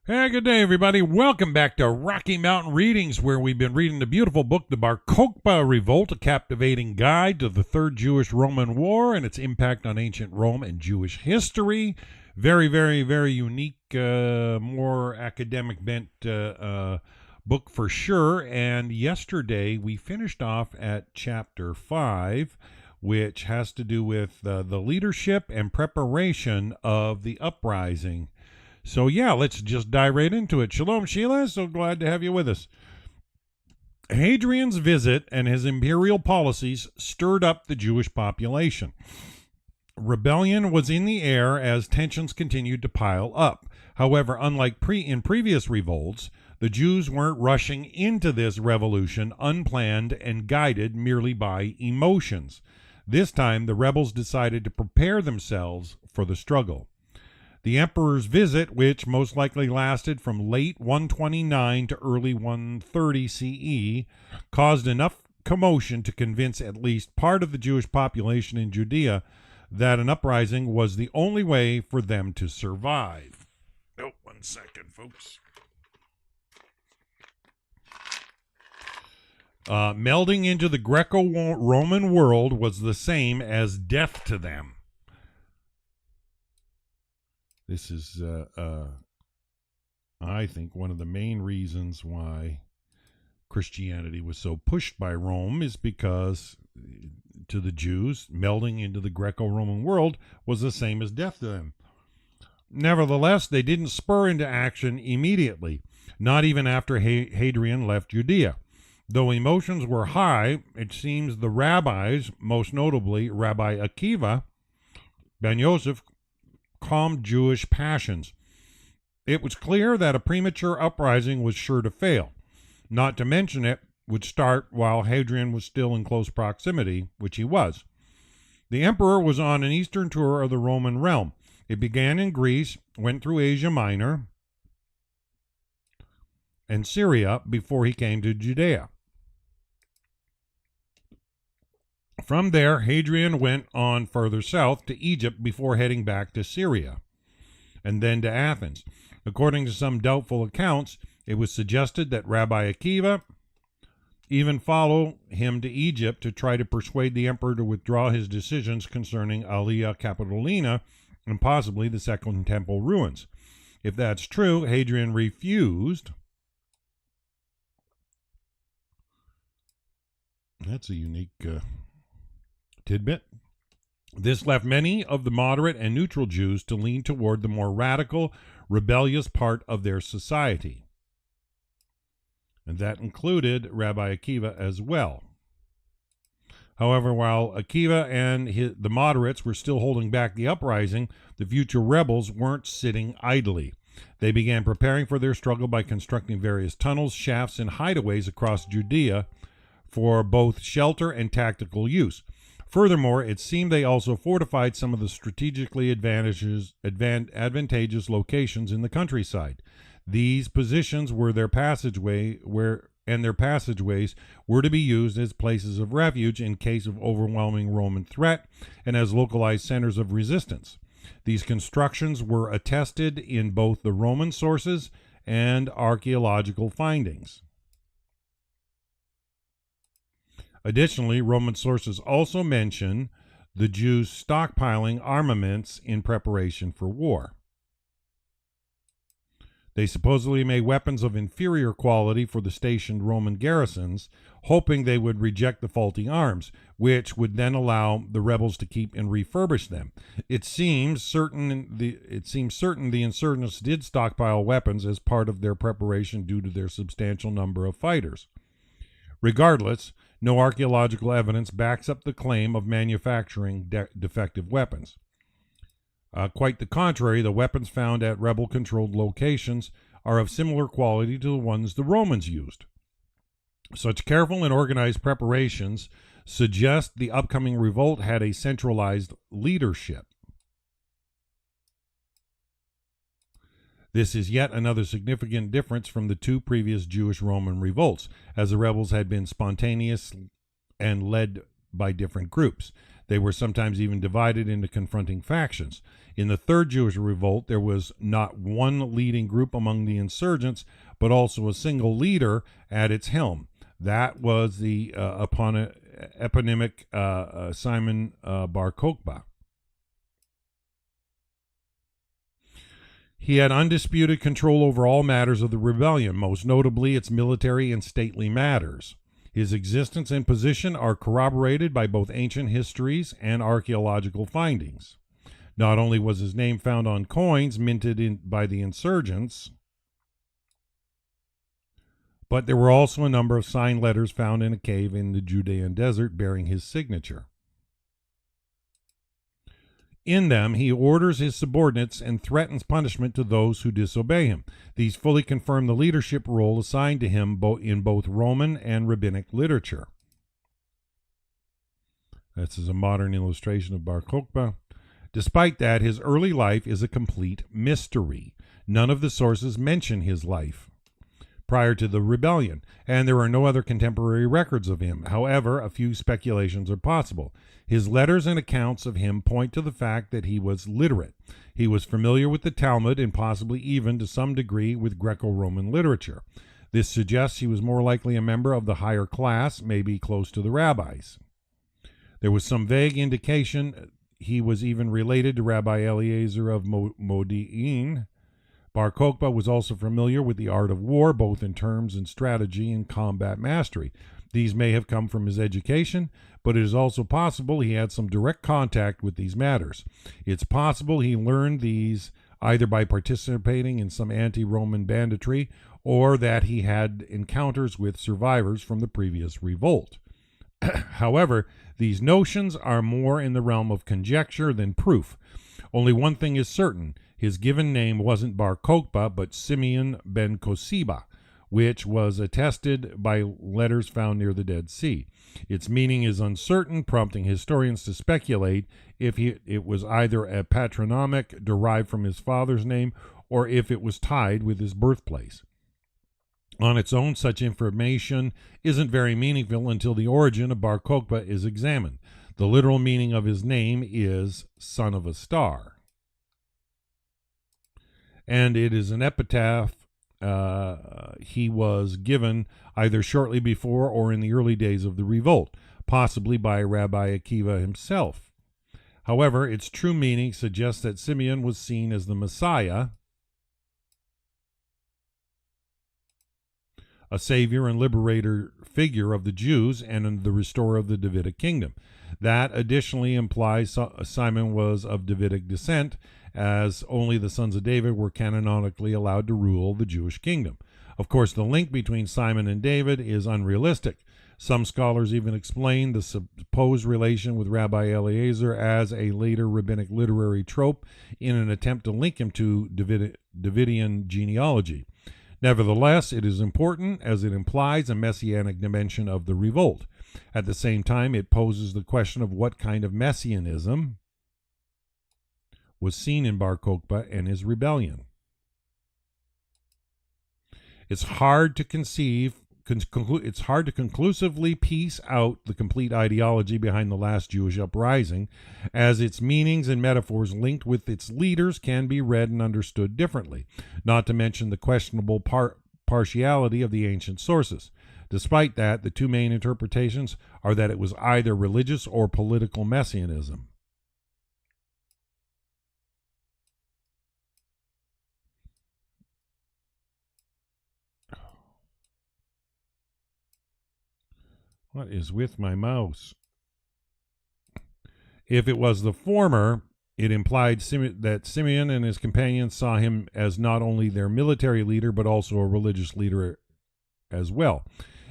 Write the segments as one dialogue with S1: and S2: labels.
S1: Hey, good day, everybody. Welcome back to Rocky Mountain Readings, where we've been reading the beautiful book, The Bar Kokhba Revolt, a captivating guide to the Third Jewish-Roman War and its impact on ancient Rome and Jewish history. Very, very, very unique, more academic bent book for sure. And yesterday we finished off at chapter 5, which has to do with the leadership and preparation of the uprising. So, yeah, let's just dive right into it. Shalom, Sheila. So glad to have you with us. Hadrian's visit and his imperial policies stirred up the Jewish population. Rebellion was in the air as tensions continued to pile up. However, unlike in previous revolts, the Jews weren't rushing into this revolution unplanned and guided merely by emotions. This time, the rebels decided to prepare themselves for the struggle. The emperor's visit, which most likely lasted from late 129 to early 130 CE, caused enough commotion to convince at least part of the Jewish population in Judea that an uprising was the only way for them to survive. Oh, 1 second, folks. Melding into the Greco-Roman world was the same as death to them. This is, I think, one of the main reasons why Christianity was so pushed by Rome is because to the Jews, melding into the Greco-Roman world was the same as death to them. Nevertheless, they didn't spur into action immediately, not even after Hadrian left Judea. Though emotions were high, it seems the rabbis, most notably Rabbi Akiva ben Yosef, calmed Jewish passions. It was clear that a premature uprising was sure to fail. Not to mention it would start while Hadrian was still in close proximity, which he was. The emperor was on an eastern tour of the Roman realm. It began in Greece, went through Asia Minor and Syria before he came to Judea. From there, Hadrian went on further south to Egypt before heading back to Syria, and then to Athens. According to some doubtful accounts, it was suggested that Rabbi Akiva even follow him to Egypt to try to persuade the emperor to withdraw his decisions concerning Aelia Capitolina and possibly the Second Temple ruins. If that's true, Hadrian refused. That's a unique tidbit. This left many of the moderate and neutral Jews to lean toward the more radical, rebellious part of their society. And that included Rabbi Akiva as well. However, while Akiva and the moderates were still holding back the uprising, the future rebels weren't sitting idly. They began preparing for their struggle by constructing various tunnels, shafts, and hideaways across Judea for both shelter and tactical use. Furthermore, it seemed they also fortified some of the strategically advantageous locations in the countryside. These positions were their passageways were to be used as places of refuge in case of overwhelming Roman threat and as localized centers of resistance. These constructions were attested in both the Roman sources and archaeological findings. Additionally, Roman sources also mention the Jews stockpiling armaments in preparation for war. They supposedly made weapons of inferior quality for the stationed Roman garrisons, hoping they would reject the faulty arms, which would then allow the rebels to keep and refurbish them. It seems certain the insurgents did stockpile weapons as part of their preparation due to their substantial number of fighters. Regardless, no archaeological evidence backs up the claim of manufacturing defective weapons. Quite the contrary, the weapons found at rebel-controlled locations are of similar quality to the ones the Romans used. Such careful and organized preparations suggest the upcoming revolt had a centralized leadership. This is yet another significant difference from the two previous Jewish-Roman revolts, as the rebels had been spontaneous and led by different groups. They were sometimes even divided into confronting factions. In the Third Jewish Revolt, there was not one leading group among the insurgents, but also a single leader at its helm. That was the eponymic Simon Bar Kokhba. He had undisputed control over all matters of the rebellion, most notably its military and stately matters. His existence and position are corroborated by both ancient histories and archaeological findings. Not only was his name found on coins minted by the insurgents, but there were also a number of signed letters found in a cave in the Judean desert bearing his signature. In them, he orders his subordinates and threatens punishment to those who disobey him. These fully confirm the leadership role assigned to him in both Roman and rabbinic literature. This is a modern illustration of Bar Kokhba. Despite that, his early life is a complete mystery. None of the sources mention his life prior to the rebellion, and there are no other contemporary records of him. However, a few speculations are possible. His letters and accounts of him point to the fact that he was literate. He was familiar with the Talmud and possibly even to some degree with Greco-Roman literature. This suggests he was more likely a member of the higher class, maybe close to the rabbis. There was some vague indication he was even related to Rabbi Eliezer of Modi'in. Bar Kokhba was also familiar with the art of war, both in terms and strategy and combat mastery. These may have come from his education, but it is also possible he had some direct contact with these matters. It's possible he learned these either by participating in some anti-Roman banditry or that he had encounters with survivors from the previous revolt. However, these notions are more in the realm of conjecture than proof. Only one thing is certain. His given name wasn't Bar Kokhba, but Simeon ben Kosiba, which was attested by letters found near the Dead Sea. Its meaning is uncertain, prompting historians to speculate if it was either a patronymic derived from his father's name or if it was tied with his birthplace. On its own, such information isn't very meaningful until the origin of Bar Kokhba is examined. The literal meaning of his name is son of a star. And it is an epitaph he was given either shortly before or in the early days of the revolt, possibly by Rabbi Akiva himself. However, its true meaning suggests that Simeon was seen as the Messiah, a savior and liberator figure of the Jews and the restorer of the Davidic kingdom. That additionally implies Simon was of Davidic descent, as only the sons of David were canonically allowed to rule the Jewish kingdom. Of course, the link between Simon and David is unrealistic. Some scholars even explain the supposed relation with Rabbi Eliezer as a later rabbinic literary trope in an attempt to link him to Davidian genealogy. Nevertheless, it is important as it implies a messianic dimension of the revolt. At the same time, it poses the question of what kind of messianism was seen in Bar Kokhba and his rebellion. It's hard to conclusively piece out the complete ideology behind the last Jewish uprising, as its meanings and metaphors linked with its leaders can be read and understood differently, not to mention the questionable partiality of the ancient sources. Despite that, the two main interpretations are that it was either religious or political messianism. What is with my mouse? If it was the former, it implied that Simeon and his companions saw him as not only their military leader, but also a religious leader as well.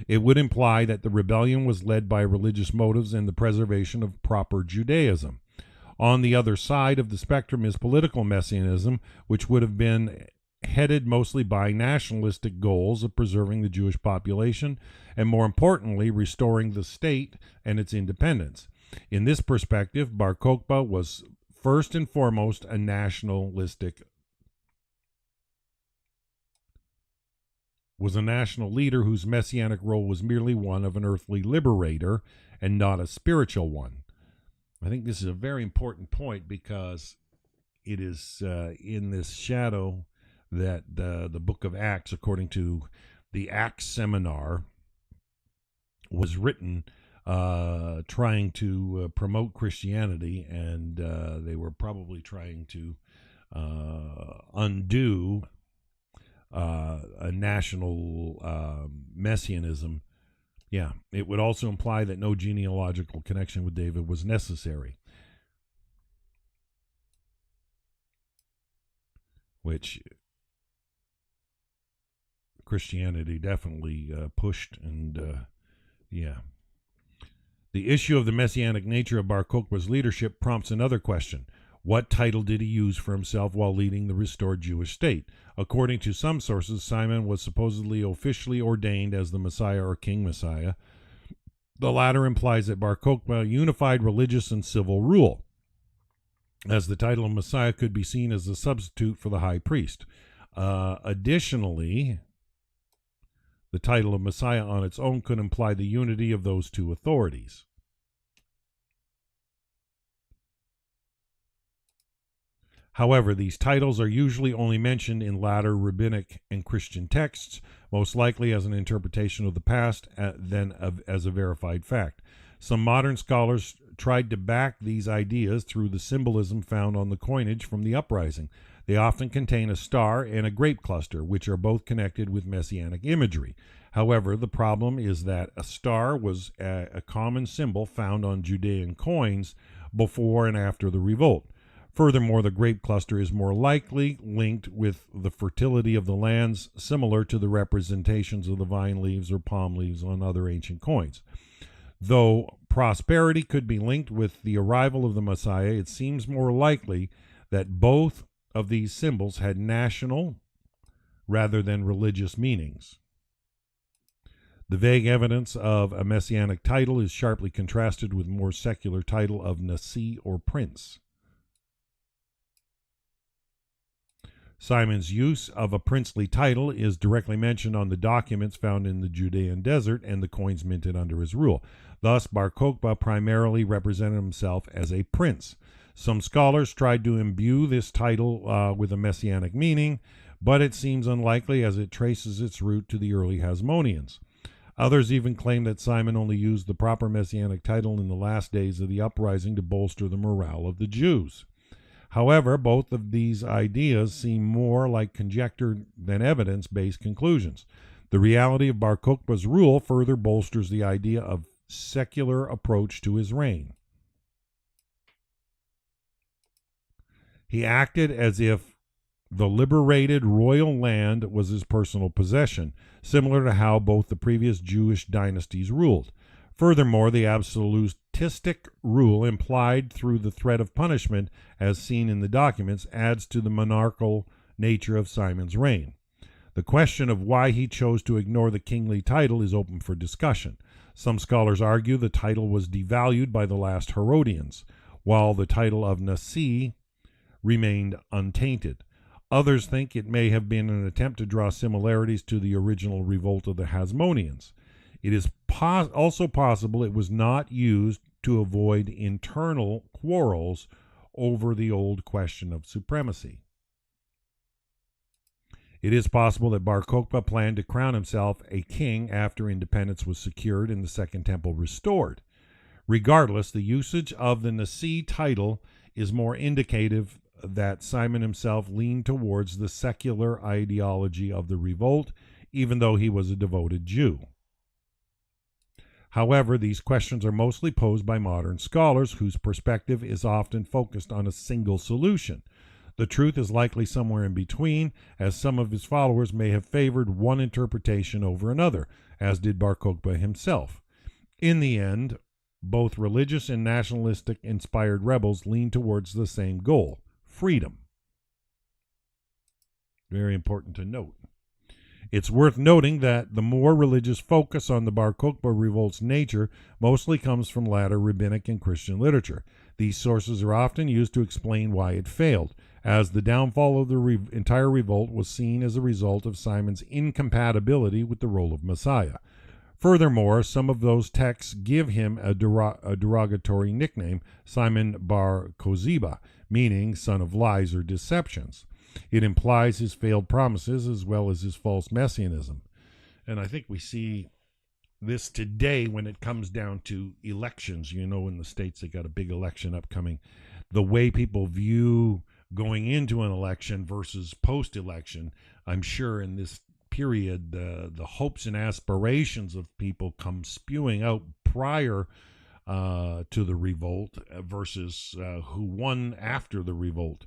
S1: It would imply that the rebellion was led by religious motives and the preservation of proper Judaism. On the other side of the spectrum is political messianism, which would have been headed mostly by nationalistic goals of preserving the Jewish population and, more importantly, restoring the state and its independence. In this perspective, Bar Kokhba was first and foremost a national leader whose messianic role was merely one of an earthly liberator and not a spiritual one. I think this is a very important point because it is in this shadow that the book of Acts, according to the Acts seminar, was written trying to promote Christianity, and they were probably trying to undo a national messianism. Yeah, it would also imply that no genealogical connection with David was necessary, which Christianity definitely pushed. And yeah, the issue of the messianic nature of Bar Kokhba's leadership prompts another question. What title did he use for himself while leading the restored Jewish state? According to some sources, Simon was supposedly officially ordained as the Messiah or King Messiah. The latter implies that Bar Kokhba unified religious and civil rule, as the title of Messiah could be seen as a substitute for the high priest. Additionally, the title of Messiah on its own could imply the unity of those two authorities. However, these titles are usually only mentioned in latter rabbinic and Christian texts, most likely as an interpretation of the past than as a verified fact. Some modern scholars tried to back these ideas through the symbolism found on the coinage from the uprising. They often contain a star and a grape cluster, which are both connected with messianic imagery. However, the problem is that a star was a common symbol found on Judean coins before and after the revolt. Furthermore, the grape cluster is more likely linked with the fertility of the lands, similar to the representations of the vine leaves or palm leaves on other ancient coins. Though prosperity could be linked with the arrival of the Messiah, it seems more likely that both of these symbols had national rather than religious meanings. The vague evidence of a messianic title is sharply contrasted with more secular title of Nasi or prince. Simon's use of a princely title is directly mentioned on the documents found in the Judean desert and the coins minted under his rule. Thus, Bar Kokhba primarily represented himself as a prince. Some scholars tried to imbue this title with a messianic meaning, but it seems unlikely as it traces its root to the early Hasmoneans. Others even claim that Simon only used the proper messianic title in the last days of the uprising to bolster the morale of the Jews. However, both of these ideas seem more like conjecture than evidence-based conclusions. The reality of Bar Kokhba's rule further bolsters the idea of secular approach to his reign. He acted as if the liberated royal land was his personal possession, similar to how both the previous Jewish dynasties ruled. Furthermore, the absolutistic rule implied through the threat of punishment, as seen in the documents, adds to the monarchical nature of Simon's reign. The question of why he chose to ignore the kingly title is open for discussion. Some scholars argue the title was devalued by the last Herodians, while the title of Nasi remained untainted. Others think it may have been an attempt to draw similarities to the original revolt of the Hasmoneans. It is also possible it was not used to avoid internal quarrels over the old question of supremacy. It is possible that Bar Kokhba planned to crown himself a king after independence was secured and the Second Temple restored. Regardless, the usage of the Nasi title is more indicative that Simon himself leaned towards the secular ideology of the revolt, even though he was a devoted Jew. However, these questions are mostly posed by modern scholars whose perspective is often focused on a single solution. The truth is likely somewhere in between, as some of his followers may have favored one interpretation over another, as did Bar Kokhba himself. In the end, both religious and nationalistic inspired rebels leaned towards the same goal: freedom. Very important to note. It's worth noting that the more religious focus on the Bar Kokhba revolt's nature mostly comes from latter rabbinic and Christian literature. These sources are often used to explain why it failed, as the downfall of the entire revolt was seen as a result of Simon's incompatibility with the role of Messiah. Furthermore, some of those texts give him a derogatory nickname, Simon Bar Kokhba, meaning son of lies or deceptions. It implies his failed promises as well as his false messianism. And I think we see this today when it comes down to elections. You know, in the States, they got a big election upcoming. The way people view going into an election versus post-election, I'm sure in this period, the hopes and aspirations of people come spewing out prior to the revolt versus who won after the revolt.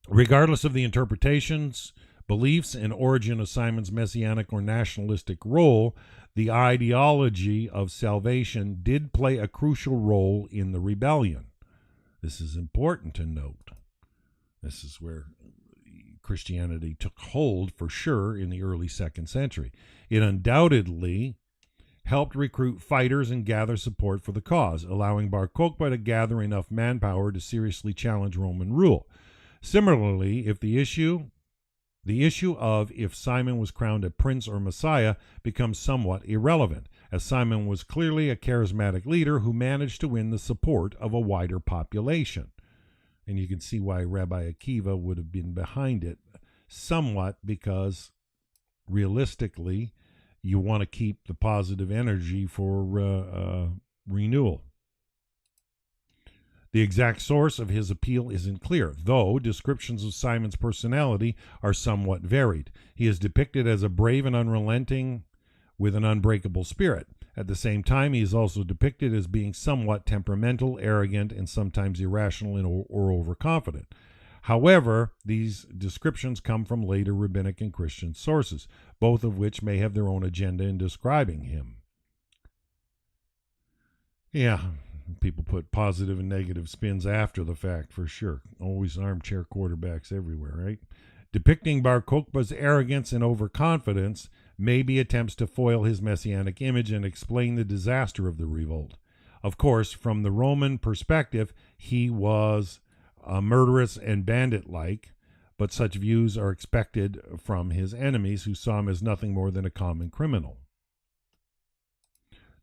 S1: Regardless of the interpretations, beliefs, and origin of Simon's messianic or nationalistic role, the ideology of salvation did play a crucial role in the rebellion. This is important to note. This is where Christianity took hold for sure in the early 2nd century. It undoubtedly helped recruit fighters and gather support for the cause, allowing Bar Kokhba to gather enough manpower to seriously challenge Roman rule. Similarly, if the issue of if Simon was crowned a prince or messiah becomes somewhat irrelevant, as Simon was clearly a charismatic leader who managed to win the support of a wider population. And you can see why Rabbi Akiva would have been behind it somewhat, because realistically, you want to keep the positive energy for renewal. The exact source of his appeal isn't clear, though descriptions of Simon's personality are somewhat varied. He is depicted as a brave and unrelenting with an unbreakable spirit. At the same time, he is also depicted as being somewhat temperamental, arrogant, and sometimes irrational or overconfident. However, these descriptions come from later rabbinic and Christian sources, both of which may have their own agenda in describing him. Yeah, people put positive and negative spins after the fact, for sure. Always armchair quarterbacks everywhere, right? Depicting Bar Kokhba's arrogance and overconfidence may be attempts to foil his messianic image and explain the disaster of the revolt. Of course, from the Roman perspective, he was murderous and bandit-like, but such views are expected from his enemies, who saw him as nothing more than a common criminal.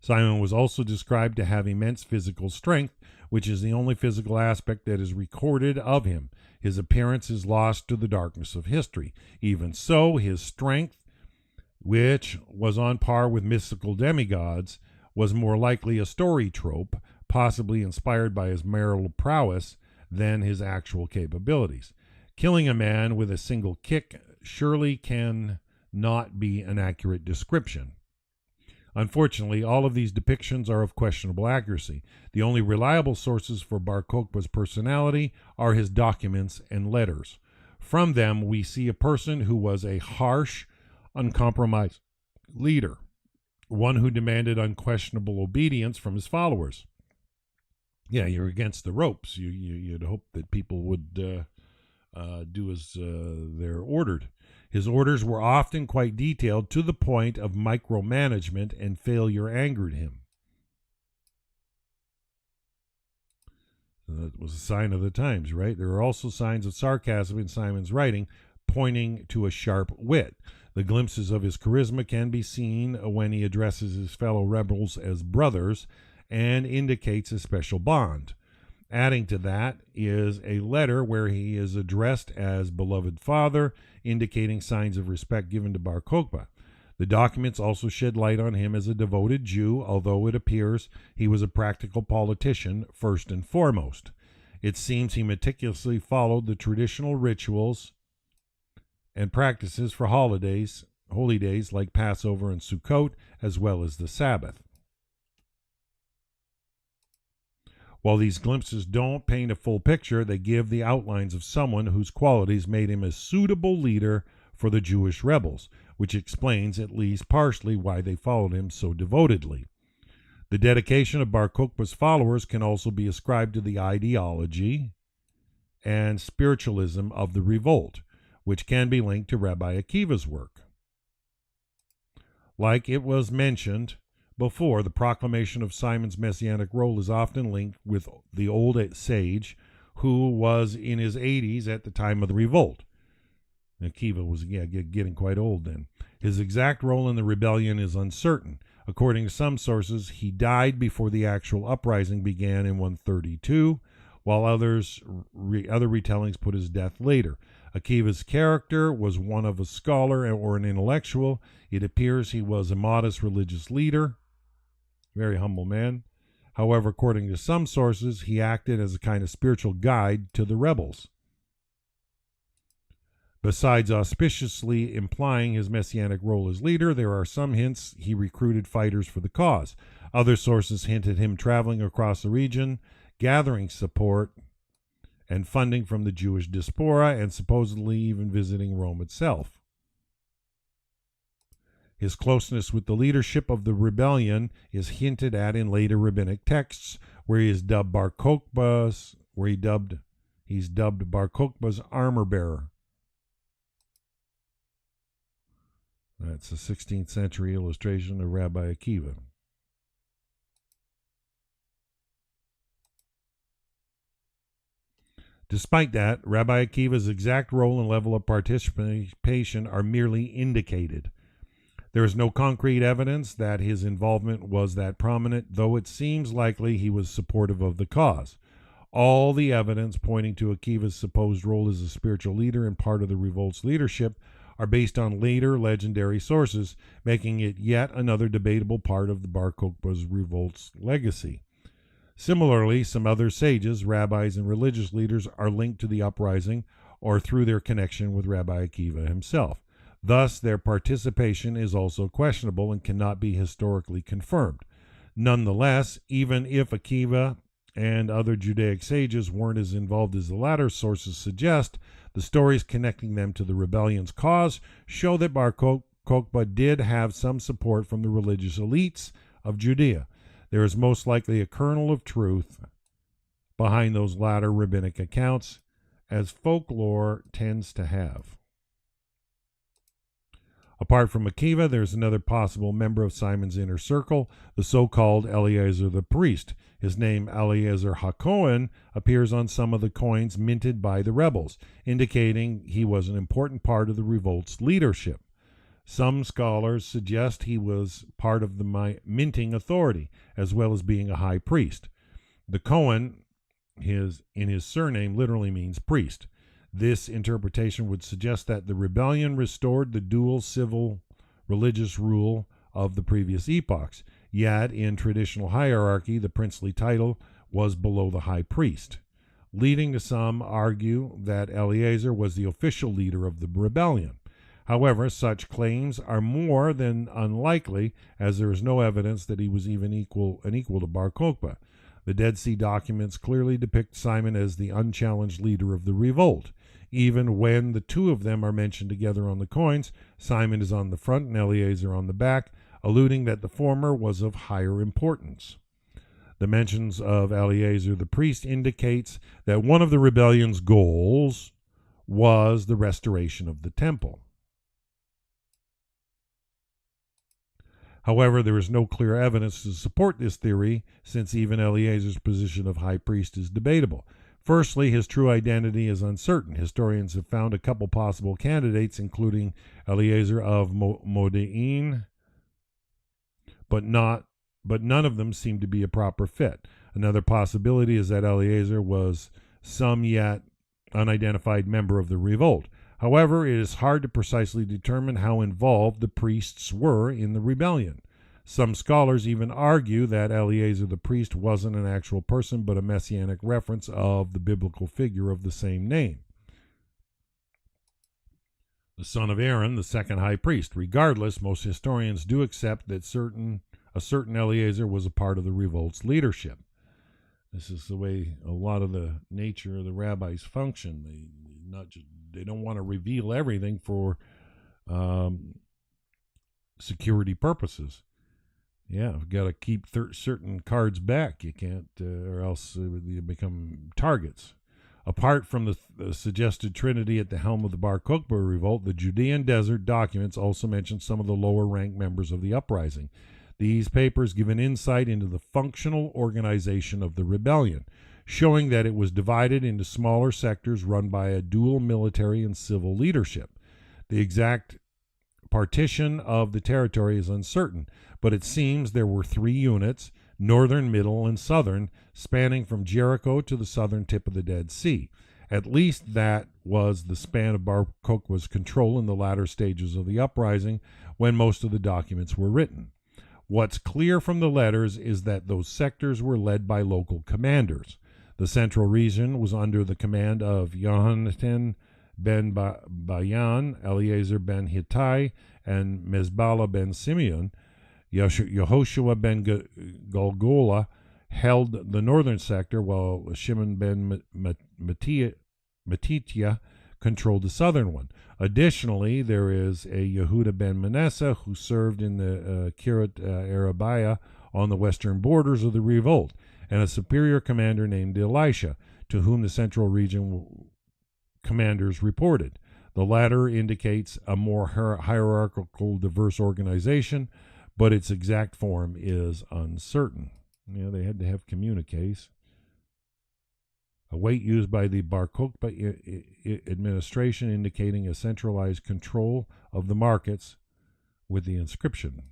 S1: Simon was also described to have immense physical strength, which is the only physical aspect that is recorded of him. His appearance is lost to the darkness of history. Even so, his strength, which was on par with mystical demigods, was more likely a story trope, possibly inspired by his marital prowess than his actual capabilities. Killing a man with a single kick surely can not be an accurate description. Unfortunately, all of these depictions are of questionable accuracy. The only reliable sources for Bar Kokhba's personality are his documents and letters. From them, we see a person who was a harsh, uncompromised leader, one who demanded unquestionable obedience from his followers. Yeah, you're against the ropes. You'd hope that people would do as they're ordered. His orders were often quite detailed, to the point of micromanagement, and failure angered him. That was a sign of the times, right? There are also signs of sarcasm in Simon's writing, pointing to a sharp wit. The glimpses of his charisma can be seen when he addresses his fellow rebels as brothers and indicates a special bond. Adding to that is a letter where he is addressed as beloved father, indicating signs of respect given to Bar Kokhba. The documents also shed light on him as a devoted Jew, although it appears he was a practical politician first and foremost. It seems he meticulously followed the traditional rituals and practices for holy days like Passover and Sukkot, as well as the Sabbath. While these glimpses don't paint a full picture, they give the outlines of someone whose qualities made him a suitable leader for the Jewish rebels, which explains at least partially why they followed him so devotedly. The dedication of Bar Kokhba's followers can also be ascribed to the ideology and spiritualism of the revolt, which can be linked to Rabbi Akiva's work. Like it was mentioned before, the proclamation of Simon's messianic role is often linked with the old sage who was in his 80s at the time of the revolt. Akiva was getting quite old then. His exact role in the rebellion is uncertain. According to some sources, he died before the actual uprising began in 132, while other retellings put his death later. Akiva's character was one of a scholar or an intellectual. It appears he was a modest religious leader, very humble man. However, according to some sources, he acted as a kind of spiritual guide to the rebels. Besides auspiciously implying his messianic role as leader, there are some hints he recruited fighters for the cause. Other sources hinted him traveling across the region, gathering support and funding from the Jewish diaspora, and supposedly even visiting Rome itself. His closeness with the leadership of the rebellion is hinted at in later rabbinic texts, where he is dubbed Bar Kokhba's, he's dubbed Bar Kokhba's armor bearer. That's a 16th century illustration of Rabbi Akiva. Despite that, Rabbi Akiva's exact role and level of participation are merely indicated. There is no concrete evidence that his involvement was that prominent, though it seems likely he was supportive of the cause. All the evidence pointing to Akiva's supposed role as a spiritual leader and part of the revolt's leadership are based on later legendary sources, making it yet another debatable part of the Bar Kokhba's revolt's legacy. Similarly, some other sages, rabbis, and religious leaders are linked to the uprising or through their connection with Rabbi Akiva himself. Thus, their participation is also questionable and cannot be historically confirmed. Nonetheless, even if Akiva and other Judaic sages weren't as involved as the latter sources suggest, the stories connecting them to the rebellion's cause show that Bar Kokhba did have some support from the religious elites of Judea. There is most likely a kernel of truth behind those latter rabbinic accounts, as folklore tends to have. Apart from Akiva, there's another possible member of Simon's inner circle, the so-called Eliezer the priest. His name, Eliezer HaKohen, appears on some of the coins minted by the rebels, indicating he was an important part of the revolt's leadership. Some scholars suggest he was part of the minting authority, as well as being a high priest. The Cohen, in his surname, literally means priest. This interpretation would suggest that the rebellion restored the dual civil religious rule of the previous epochs, yet in traditional hierarchy the princely title was below the high priest, leading to some argue that Eliezer was the official leader of the rebellion. However, such claims are more than unlikely, as there is no evidence that he was even equal to Bar Kokhba. The Dead Sea documents clearly depict Simon as the unchallenged leader of the revolt. Even when the two of them are mentioned together on the coins, Simon is on the front and Eliezer on the back, alluding that the former was of higher importance. The mentions of Eliezer the priest indicates that one of the rebellion's goals was the restoration of the temple. However, there is no clear evidence to support this theory, since even Eliezer's position of high priest is debatable. Firstly, his true identity is uncertain. Historians have found a couple possible candidates, including Eliezer of Modi'in, but none of them seem to be a proper fit. Another possibility is that Eliezer was some yet unidentified member of the revolt. However, it is hard to precisely determine how involved the priests were in the rebellion. Some scholars even argue that Eliezer the priest wasn't an actual person, but a messianic reference of the biblical figure of the same name, the son of Aaron, the second high priest. Regardless, most historians do accept that a certain Eliezer was a part of the revolt's leadership. This is the way a lot of the nature of the rabbis function. They don't want to reveal everything for security purposes. Yeah, you've got to keep certain cards back. You can't, or else you become targets. Apart from the suggested trinity at the helm of the Bar Kokhba revolt, the Judean desert documents also mention some of the lower-ranked members of the uprising. These papers give an insight into the functional organization of the rebellion, showing that it was divided into smaller sectors run by a dual military and civil leadership. The exact partition of the territory is uncertain, but it seems there were 3 units, northern, middle, and southern, spanning from Jericho to the southern tip of the Dead Sea. At least that was the span of Bar Kokhba's control in the latter stages of the uprising, when most of the documents were written. What's clear from the letters is that those sectors were led by local commanders. The central region was under the command of Yohanan ben Bayan, Eleazar ben Hittai, and Mezbala ben Simeon. Yehoshua ben Golgola held the northern sector, while Shimon ben Matitya controlled the southern one. Additionally, there is a Yehuda ben Manasseh who served in the Kiryat Arabia on the western borders of the revolt, and a superior commander named Elisha, to whom the central region commanders reported. The latter indicates a more hierarchical, diverse organization, but its exact form is uncertain. They had to have communiques. A weight used by the Bar Kokhba administration indicating a centralized control of the markets with the inscription.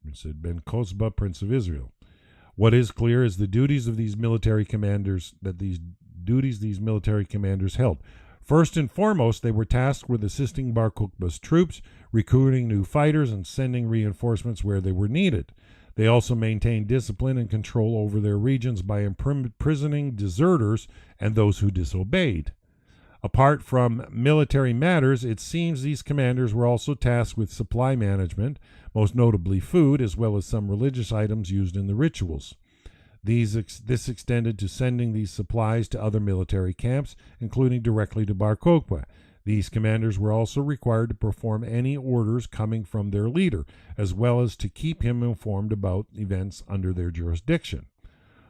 S1: It said Ben Kozba, Prince of Israel. What is clear is the duties of these military commanders, these military commanders held. First and foremost, they were tasked with assisting Bar Kokhba's troops, recruiting new fighters, and sending reinforcements where they were needed. They also maintained discipline and control over their regions by imprisoning deserters and those who disobeyed. Apart from military matters, it seems these commanders were also tasked with supply management, most notably food, as well as some religious items used in the rituals. This extended to sending these supplies to other military camps, including directly to Bar Kokhba. These commanders were also required to perform any orders coming from their leader, as well as to keep him informed about events under their jurisdiction.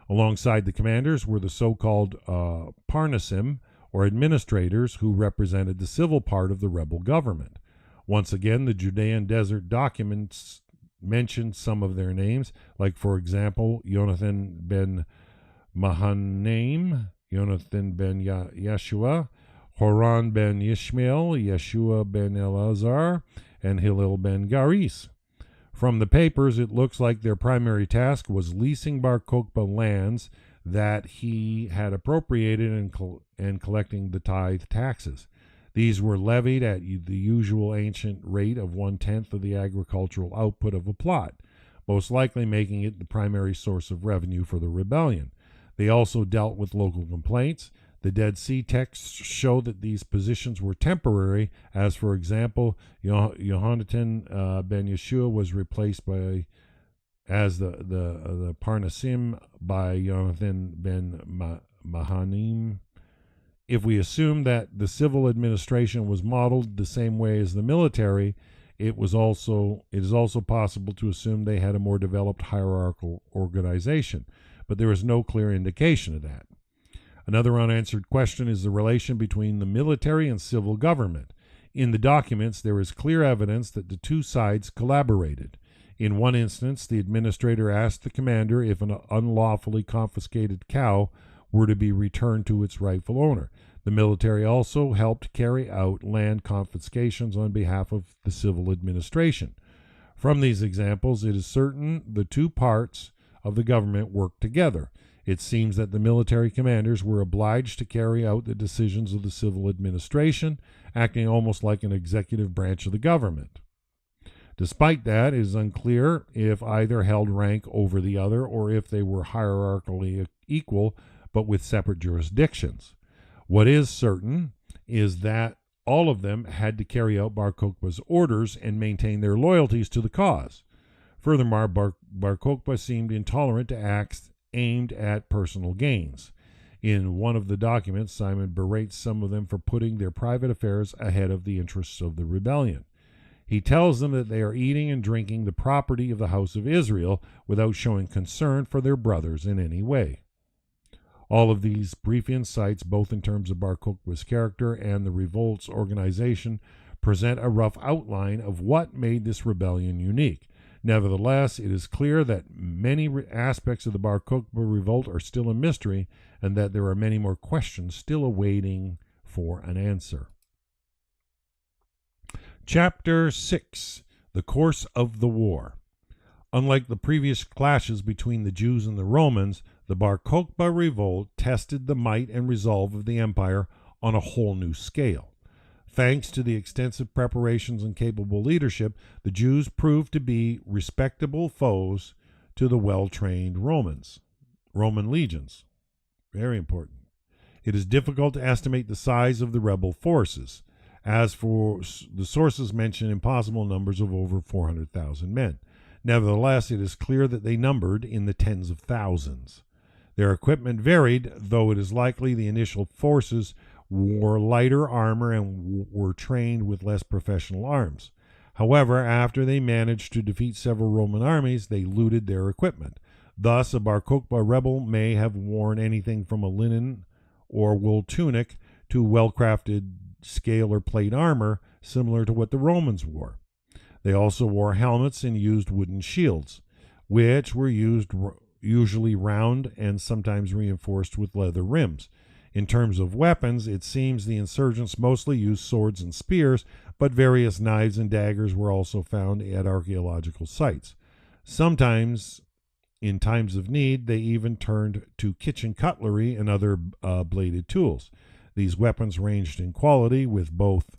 S1: Alongside the commanders were the so-called Parnasim, or administrators, who represented the civil part of the rebel government. Once again, the Judean desert documents mentioned some of their names, like, for example, Jonathan ben Mahanaim, Jonathan ben Yeshua, Horan ben Yishmael, Yeshua ben Elazar, and Hillel ben Garis. From the papers, it looks like their primary task was leasing Bar Kokhba lands that he had appropriated and collecting the tithe taxes. These were levied at the usual ancient rate of 1/10 of the agricultural output of a plot, most likely making it the primary source of revenue for the rebellion. They also dealt with local complaints. The Dead Sea texts show that these positions were temporary, as, for example, Yohanan ben Yeshua was replaced as the Parnasim by Jonathan ben Mahanaim. If we assume that the civil administration was modeled the same way as the military, it is also possible to assume they had a more developed hierarchical organization, but there is no clear indication of that. Another unanswered question is the relation between the military and civil government. In the documents, there is clear evidence that the two sides collaborated. In one instance, the administrator asked the commander if an unlawfully confiscated cow were to be returned to its rightful owner. The military also helped carry out land confiscations on behalf of the civil administration. From these examples, it is certain the two parts of the government worked together. It seems that the military commanders were obliged to carry out the decisions of the civil administration, acting almost like an executive branch of the government. Despite that, it is unclear if either held rank over the other or if they were hierarchically equal, but with separate jurisdictions. What is certain is that all of them had to carry out Bar Kokhba's orders and maintain their loyalties to the cause. Furthermore, Bar Kokhba seemed intolerant to acts aimed at personal gains. In one of the documents, Simon berates some of them for putting their private affairs ahead of the interests of the rebellion. He tells them that they are eating and drinking the property of the house of Israel without showing concern for their brothers in any way. All of these brief insights, both in terms of Bar Kokhba's character and the revolt's organization, present a rough outline of what made this rebellion unique. Nevertheless, it is clear that many aspects of the Bar Kokhba revolt are still a mystery, and that there are many more questions still awaiting for an answer. Chapter 6: The Course of the War. Unlike the previous clashes between the Jews and the Romans, the Bar Kokhba Revolt tested the might and resolve of the empire on a whole new scale. Thanks to the extensive preparations and capable leadership, the Jews proved to be respectable foes to the well-trained Roman legions. Very important. It is difficult to estimate the size of the rebel forces. As for the sources mention impossible numbers of over 400,000 men. Nevertheless, it is clear that they numbered in the tens of thousands. Their equipment varied, though it is likely the initial forces wore lighter armor and were trained with less professional arms. However, after they managed to defeat several Roman armies, they looted their equipment. Thus, a Bar Kokhba rebel may have worn anything from a linen or wool tunic to well-crafted scale or plate armor, similar to what the Romans wore. They also wore helmets and used wooden shields, which were usually round and sometimes reinforced with leather rims. In terms of weapons, it seems the insurgents mostly used swords and spears, but various knives and daggers were also found at archaeological sites. Sometimes, in times of need, they even turned to kitchen cutlery and other bladed tools. These weapons ranged in quality with both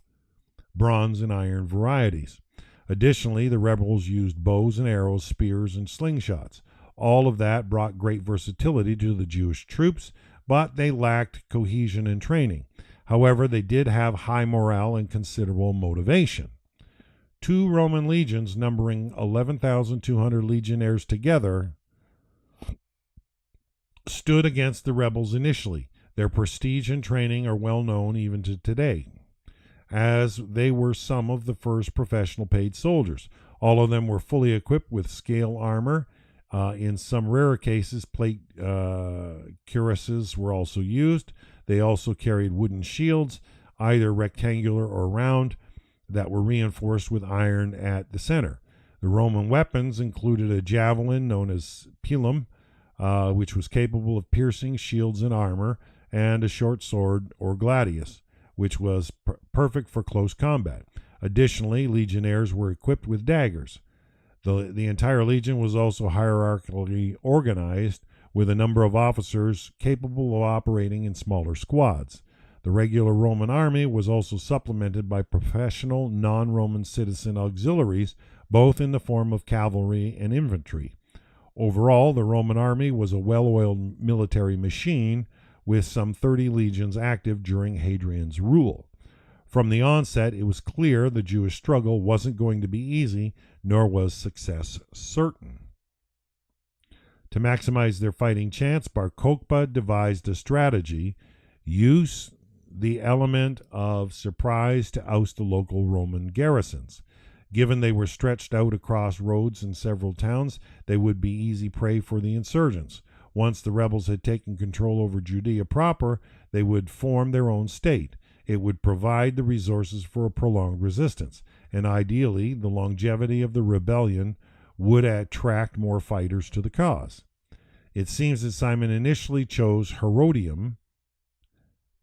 S1: bronze and iron varieties. Additionally, the rebels used bows and arrows, spears, and slingshots. All of that brought great versatility to the Jewish troops, but they lacked cohesion and training. However, they did have high morale and considerable motivation. 2 Roman legions numbering 11,200 legionnaires together stood against the rebels initially. Their prestige and training are well known even to today, as they were some of the first professional paid soldiers. All of them were fully equipped with scale armor. In some rarer cases, plate cuirasses were also used. They also carried wooden shields, either rectangular or round, that were reinforced with iron at the center. The Roman weapons included a javelin known as pilum, which was capable of piercing shields and armor, and a short sword or gladius, which was perfect for close combat. Additionally, legionnaires were equipped with daggers. The entire legion was also hierarchically organized, with a number of officers capable of operating in smaller squads. The regular Roman army was also supplemented by professional non-Roman citizen auxiliaries, both in the form of cavalry and infantry. Overall, the Roman army was a well-oiled military machine, with some 30 legions active during Hadrian's rule. From the onset, it was clear the Jewish struggle wasn't going to be easy, nor was success certain. To maximize their fighting chance, Bar Kokhba devised a strategy: use the element of surprise to oust the local Roman garrisons. Given they were stretched out across roads in several towns, they would be easy prey for the insurgents. Once the rebels had taken control over Judea proper, they would form their own state. It would provide the resources for a prolonged resistance, and ideally, the longevity of the rebellion would attract more fighters to the cause. It seems that Simon initially chose Herodium,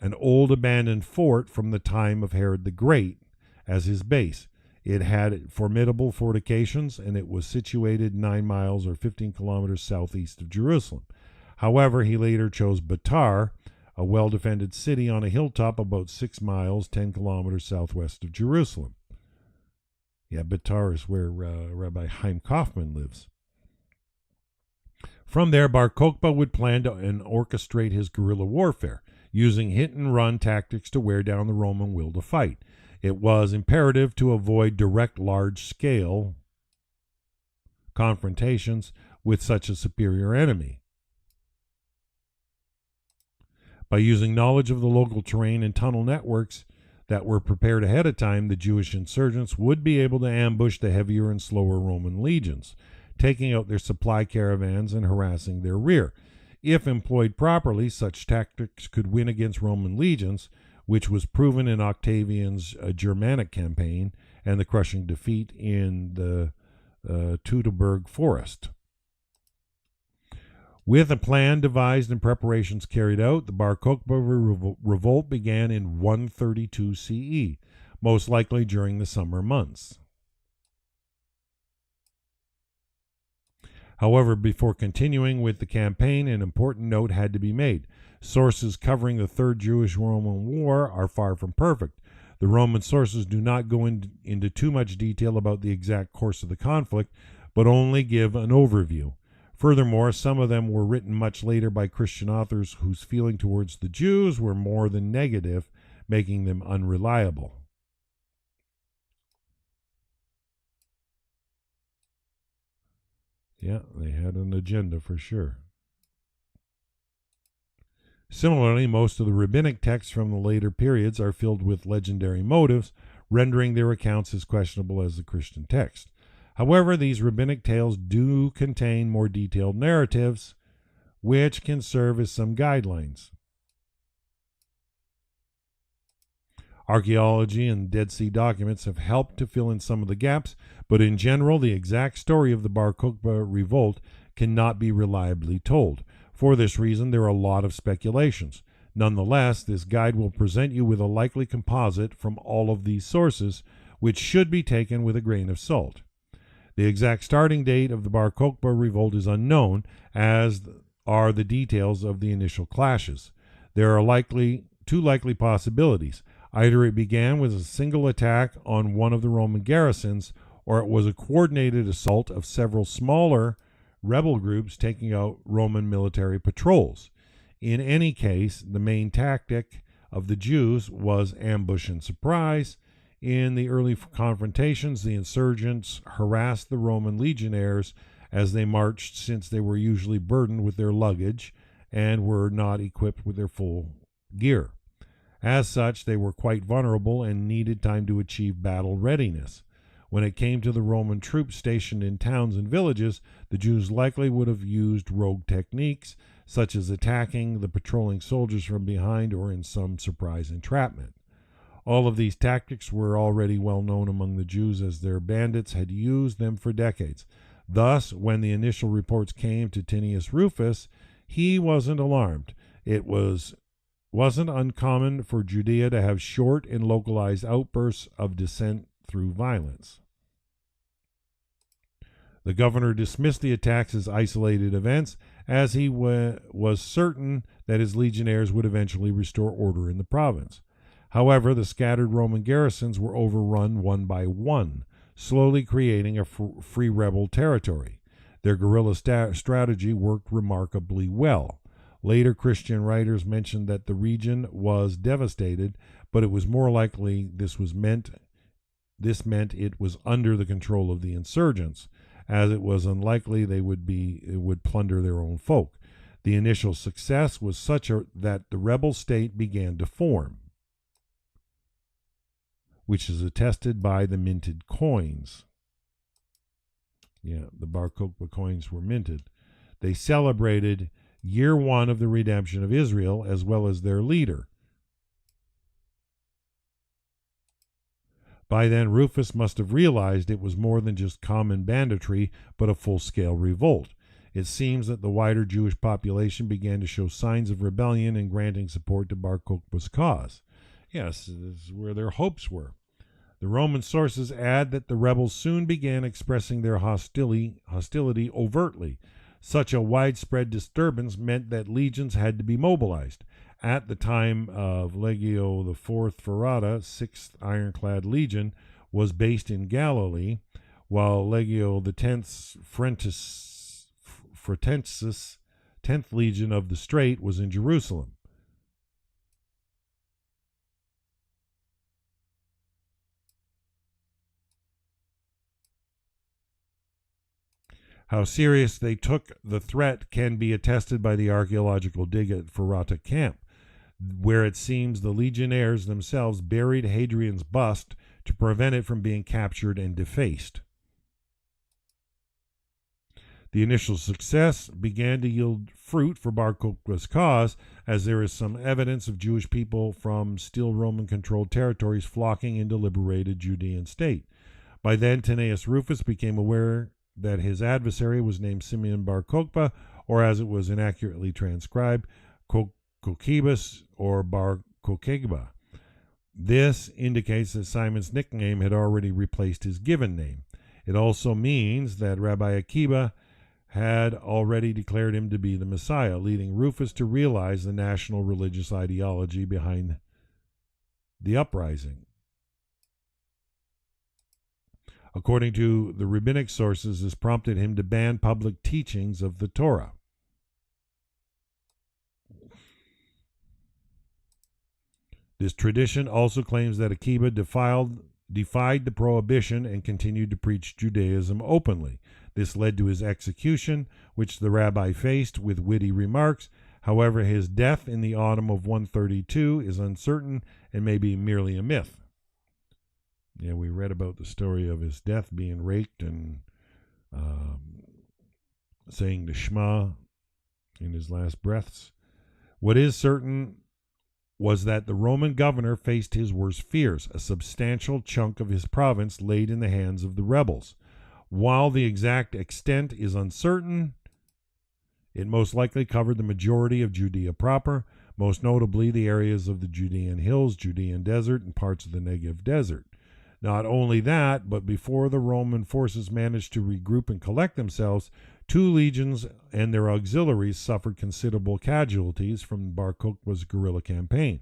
S1: an old abandoned fort from the time of Herod the Great, as his base. It had formidable fortifications, and it was situated 9 miles or 15 kilometers southeast of Jerusalem. However, he later chose Betar, a well-defended city on a hilltop about 6 miles, 10 kilometers southwest of Jerusalem. Yeah, Betar is where Rabbi Chaim Kaufman lives. From there, Bar Kokhba would plan to orchestrate his guerrilla warfare, using hit-and-run tactics to wear down the Roman will to fight. It was imperative to avoid direct large-scale confrontations with such a superior enemy. By using knowledge of the local terrain and tunnel networks that were prepared ahead of time, the Jewish insurgents would be able to ambush the heavier and slower Roman legions, taking out their supply caravans and harassing their rear. If employed properly, such tactics could win against Roman legions, which was proven in Octavian's Germanic campaign and the crushing defeat in the Teutoburg forest. With a plan devised and preparations carried out, the Bar Kokhba revolt began in 132 CE. most likely during the summer months. However, before continuing with the campaign, an important note had to be made. Sources covering the Third Jewish-Roman War are far from perfect. The Roman sources do not go into too much detail about the exact course of the conflict, but only give an overview. Furthermore, some of them were written much later by Christian authors whose feeling towards the Jews were more than negative, making them unreliable. Yeah, they had an agenda for sure. Similarly, most of the rabbinic texts from the later periods are filled with legendary motives, rendering their accounts as questionable as the Christian text. However, these rabbinic tales do contain more detailed narratives, which can serve as some guidelines. Archaeology and Dead Sea documents have helped to fill in some of the gaps, but in general, the exact story of the Bar Kokhba Revolt cannot be reliably told. For this reason, there are a lot of speculations. Nonetheless, this guide will present you with a likely composite from all of these sources, which should be taken with a grain of salt. The exact starting date of the Bar Kokhba Revolt is unknown, as are the details of the initial clashes. There are two likely possibilities. Either it began with a single attack on one of the Roman garrisons, or it was a coordinated assault of several smaller rebel groups taking out Roman military patrols. In any case, the main tactic of the Jews was ambush and surprise. In the early confrontations, the insurgents harassed the Roman legionnaires as they marched, since they were usually burdened with their luggage and were not equipped with their full gear. As such, they were quite vulnerable and needed time to achieve battle readiness. When it came to the Roman troops stationed in towns and villages, the Jews likely would have used rogue techniques, such as attacking the patrolling soldiers from behind or in some surprise entrapment. All of these tactics were already well known among the Jews, as their bandits had used them for decades. Thus, when the initial reports came to Tinius Rufus, he wasn't alarmed. It wasn't uncommon for Judea to have short and localized outbursts of dissent through violence. The governor dismissed the attacks as isolated events, as he was certain that his legionnaires would eventually restore order in the province. However, the scattered Roman garrisons were overrun one by one, slowly creating a free rebel territory. Their guerrilla strategy worked remarkably well. Later Christian writers mentioned that the region was devastated, but it was more likely this meant it was under the control of the insurgents, as it was unlikely they would plunder their own folk. The initial success was such that the rebel state began to form, which is attested by the minted coins. Yeah, the Bar Kokhba coins were minted. They celebrated year one of the redemption of Israel, as well as their leader. By then, Rufus must have realized it was more than just common banditry, but a full-scale revolt. It seems that the wider Jewish population began to show signs of rebellion in granting support to Bar Kokhba's cause. Yes, this is where their hopes were. The Roman sources add that the rebels soon began expressing their hostility overtly. Such a widespread disturbance meant that legions had to be mobilized. At the time of Legio IV Ferrata, 6th Ironclad Legion, was based in Galilee, while Legio X Fretensis, 10th Legion of the Strait, was in Jerusalem. How serious they took the threat can be attested by the archaeological dig at Ferrata camp, where it seems the legionnaires themselves buried Hadrian's bust to prevent it from being captured and defaced. The initial success began to yield fruit for Bar Kokhba's cause, as there is some evidence of Jewish people from still Roman-controlled territories flocking into liberated Judean state. By then, Tinius Rufus became aware that his adversary was named Simeon Bar Kokhba, or as it was inaccurately transcribed, Kokhibus or Bar Kokhba. This indicates that Simon's nickname had already replaced his given name. It also means that Rabbi Akiba had already declared him to be the Messiah, leading Rufus to realize the national religious ideology behind the uprising. According to the rabbinic sources, this prompted him to ban public teachings of the Torah. This tradition also claims that Akiba defied the prohibition and continued to preach Judaism openly. This led to his execution, which the rabbi faced with witty remarks. However, his death in the autumn of 132 is uncertain and may be merely a myth. Yeah, we read about the story of his death being raked and saying the Shema in his last breaths. What is certain was that the Roman governor faced his worst fears, a substantial chunk of his province laid in the hands of the rebels. While the exact extent is uncertain, it most likely covered the majority of Judea proper, most notably the areas of the Judean hills, Judean desert, and parts of the Negev desert. Not only that, but before the Roman forces managed to regroup and collect themselves, 2 legions and their auxiliaries suffered considerable casualties from Bar Kokhba's guerrilla campaign.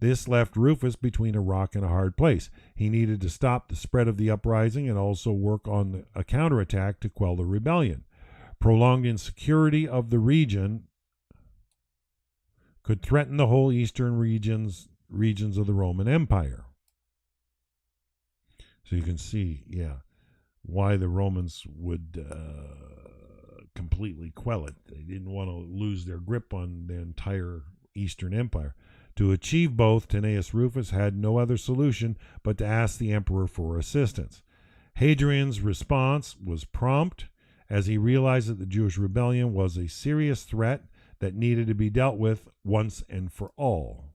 S1: This left Rufus between a rock and a hard place. He needed to stop the spread of the uprising and also work on a counterattack to quell the rebellion. Prolonged insecurity of the region could threaten the whole eastern regions of the Roman Empire. So you can see, why the Romans would completely quell it. They didn't want to lose their grip on the entire Eastern Empire. To achieve both, Cnaeus Rufus had no other solution but to ask the emperor for assistance. Hadrian's response was prompt, as he realized that the Jewish rebellion was a serious threat that needed to be dealt with once and for all.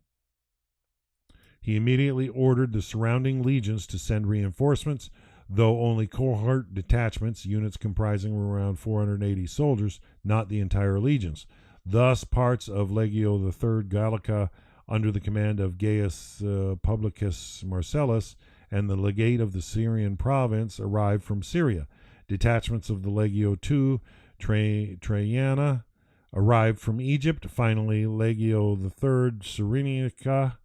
S1: He immediately ordered the surrounding legions to send reinforcements, though only cohort detachments, units comprising around 480 soldiers, not the entire legions. Thus, parts of Legio III Gallica, under the command of Gaius Publicus Marcellus and the legate of the Syrian province, arrived from Syria. Detachments of the Legio II Traiana arrived from Egypt. Finally, Legio III Cyrenica,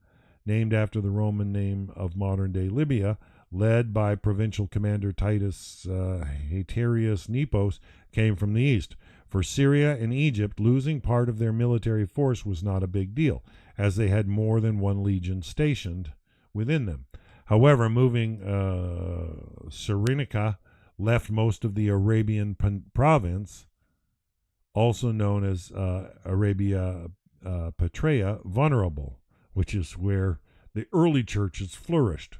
S1: named after the Roman name of modern-day Libya, led by provincial commander Titus Haterius Nepos, came from the east. For Syria and Egypt, losing part of their military force was not a big deal, as they had more than one legion stationed within them. However, moving Cyrenica left most of the Arabian province, also known as Arabia Petraea, vulnerable, which is where the early churches flourished,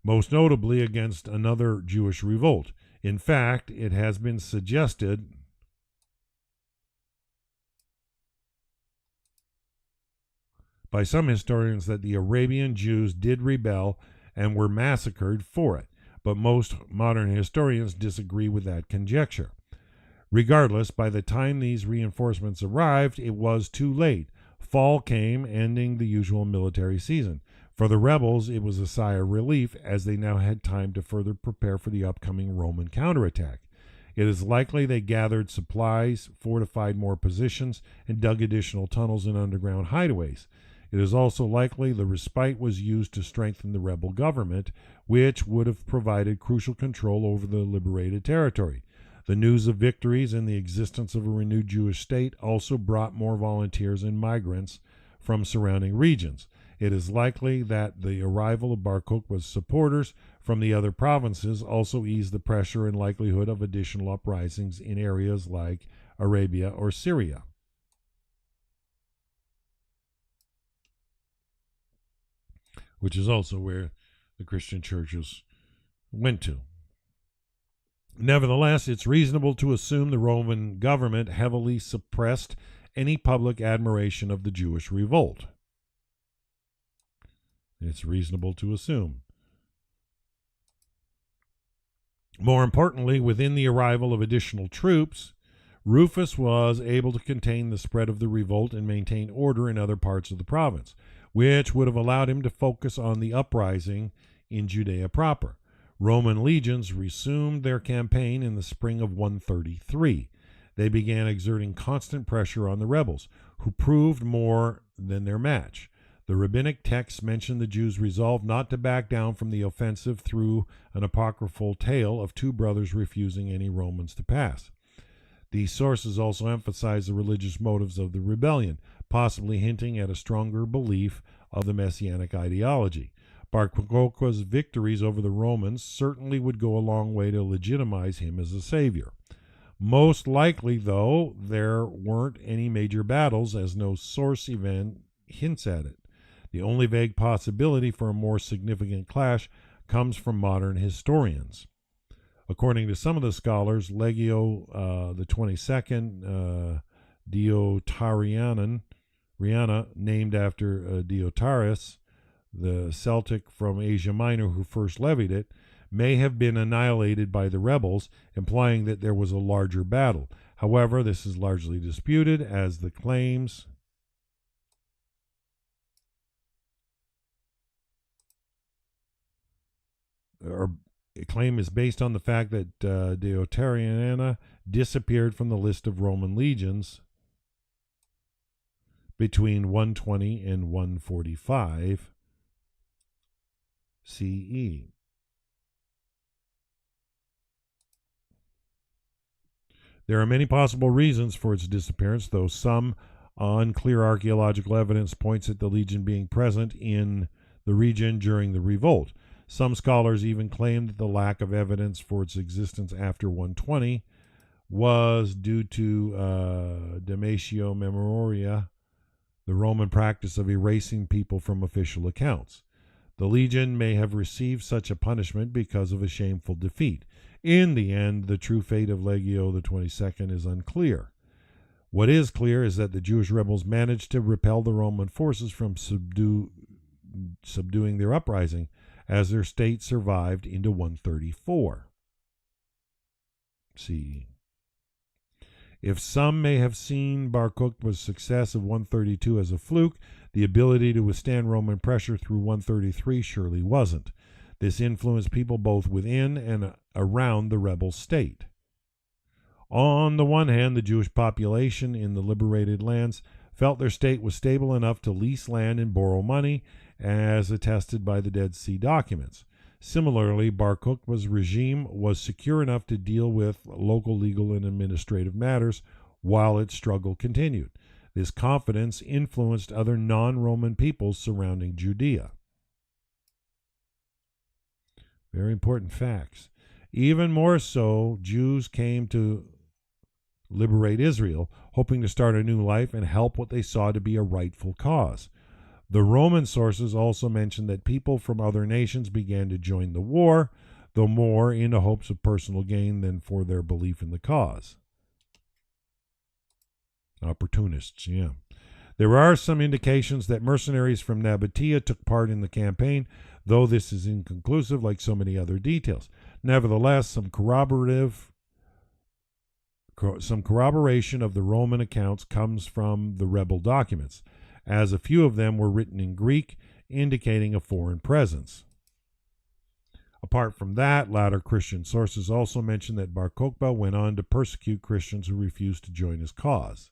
S1: most notably against another Jewish revolt. In fact, it has been suggested by some historians that the Arabian Jews did rebel and were massacred for it, but most modern historians disagree with that conjecture. Regardless, by the time these reinforcements arrived, it was too late. Fall came, ending the usual military season. For the rebels, it was a sigh of relief, as they now had time to further prepare for the upcoming Roman counterattack. It is likely they gathered supplies, fortified more positions, and dug additional tunnels and underground hideaways. It is also likely the respite was used to strengthen the rebel government, which would have provided crucial control over the liberated territory. The news of victories and the existence of a renewed Jewish state also brought more volunteers and migrants from surrounding regions. It is likely that the arrival of Bar Kokhba's supporters from the other provinces also eased the pressure and likelihood of additional uprisings in areas like Arabia or Syria. Which is also where the Christian churches went to. Nevertheless, it's reasonable to assume the Roman government heavily suppressed any public admiration of the Jewish revolt. It's reasonable to assume. More importantly, within the arrival of additional troops, Rufus was able to contain the spread of the revolt and maintain order in other parts of the province. which would have allowed him to focus on the uprising in Judea proper. Roman legions resumed their campaign in the spring of 133. They began exerting constant pressure on the rebels, who proved more than their match. The rabbinic texts mention the Jews' resolve not to back down from the offensive through an apocryphal tale of two brothers refusing any Romans to pass. These sources also emphasize the religious motives of the rebellion, possibly hinting at a stronger belief of the messianic ideology. Bar Kokhba's victories over the Romans certainly would go a long way to legitimize him as a savior. Most likely, though, there weren't any major battles, as no source event hints at it. The only vague possibility for a more significant clash comes from modern historians. According to some of the scholars, Legio the 22nd, Diotariana, named after Diotarius, the Celtic from Asia Minor who first levied it, may have been annihilated by the rebels, implying that there was a larger battle. However, this is largely disputed, as the claims claim is based on the fact that Diotariana disappeared from the list of Roman legions between 120 and 145 CE. There are many possible reasons for its disappearance, though some unclear archaeological evidence points at the legion being present in the region during the revolt. Some scholars even claim that the lack of evidence for its existence after 120 was due to damnatio memoria, the Roman practice of erasing people from official accounts. The legion may have received such a punishment because of a shameful defeat. In the end, the true fate of Legio the 22nd is unclear. What is clear is that the Jewish rebels managed to repel the Roman forces from subduing their uprising, as their state survived into 134 CE. If some may have seen Bar Kokhba's success of 132 as a fluke, the ability to withstand Roman pressure through 133 surely wasn't. This influenced people both within and around the rebel state. On the one hand, the Jewish population in the liberated lands felt their state was stable enough to lease land and borrow money, as attested by the Dead Sea documents. Similarly, Bar Kokhba's regime was secure enough to deal with local legal and administrative matters while its struggle continued. This confidence influenced other non-Roman peoples surrounding Judea. Very important facts. Even more so, Jews came to liberate Israel, hoping to start a new life and help what they saw to be a rightful cause. The Roman sources also mention that people from other nations began to join the war, though more in the hopes of personal gain than for their belief in the cause. Opportunists, yeah. There are some indications that mercenaries from Nabatea took part in the campaign, though this is inconclusive like so many other details. Nevertheless, some corroboration of the Roman accounts comes from the rebel documents, as a few of them were written in Greek, indicating a foreign presence. Apart from that, latter Christian sources also mention that Bar Kokhba went on to persecute Christians who refused to join his cause.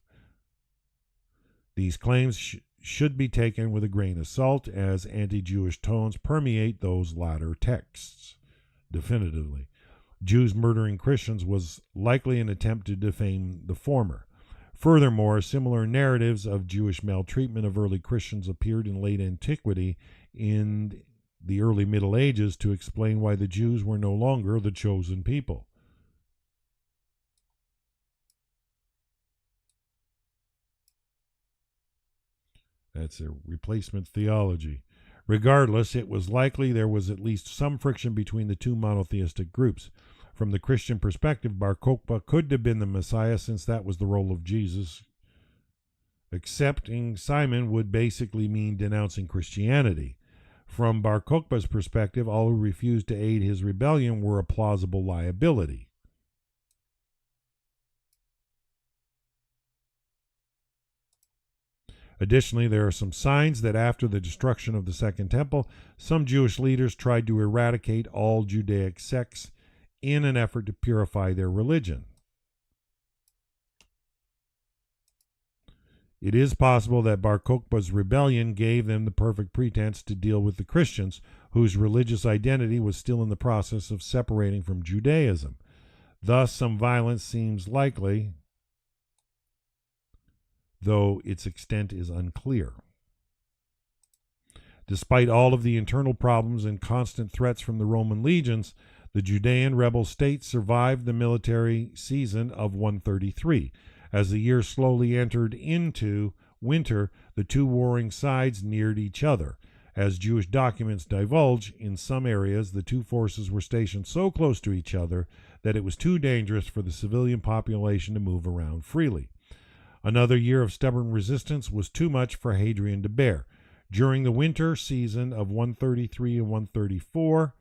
S1: These claims should be taken with a grain of salt, as anti-Jewish tones permeate those latter texts. Definitively, Jews murdering Christians was likely an attempt to defame the former. Furthermore, similar narratives of Jewish maltreatment of early Christians appeared in late antiquity in the early Middle Ages to explain why the Jews were no longer the chosen people. That's a replacement theology. Regardless, it was likely there was at least some friction between the two monotheistic groups. From the Christian perspective, Bar Kokhba could have been the Messiah, since that was the role of Jesus. Accepting Simon would basically mean denouncing Christianity. From Bar Kokhba's perspective, all who refused to aid his rebellion were a plausible liability. Additionally, there are some signs that after the destruction of the Second Temple, some Jewish leaders tried to eradicate all Judaic sects in an effort to purify their religion. It is possible that Bar Kokhba's rebellion gave them the perfect pretense to deal with the Christians, whose religious identity was still in the process of separating from Judaism. Thus, some violence seems likely, though its extent is unclear. Despite all of the internal problems and constant threats from the Roman legions, the Judean rebel state survived the military season of 133. As the year slowly entered into winter, the two warring sides neared each other. As Jewish documents divulge, in some areas the two forces were stationed so close to each other that it was too dangerous for the civilian population to move around freely. Another year of stubborn resistance was too much for Hadrian to bear. During the winter season of 133 and 134,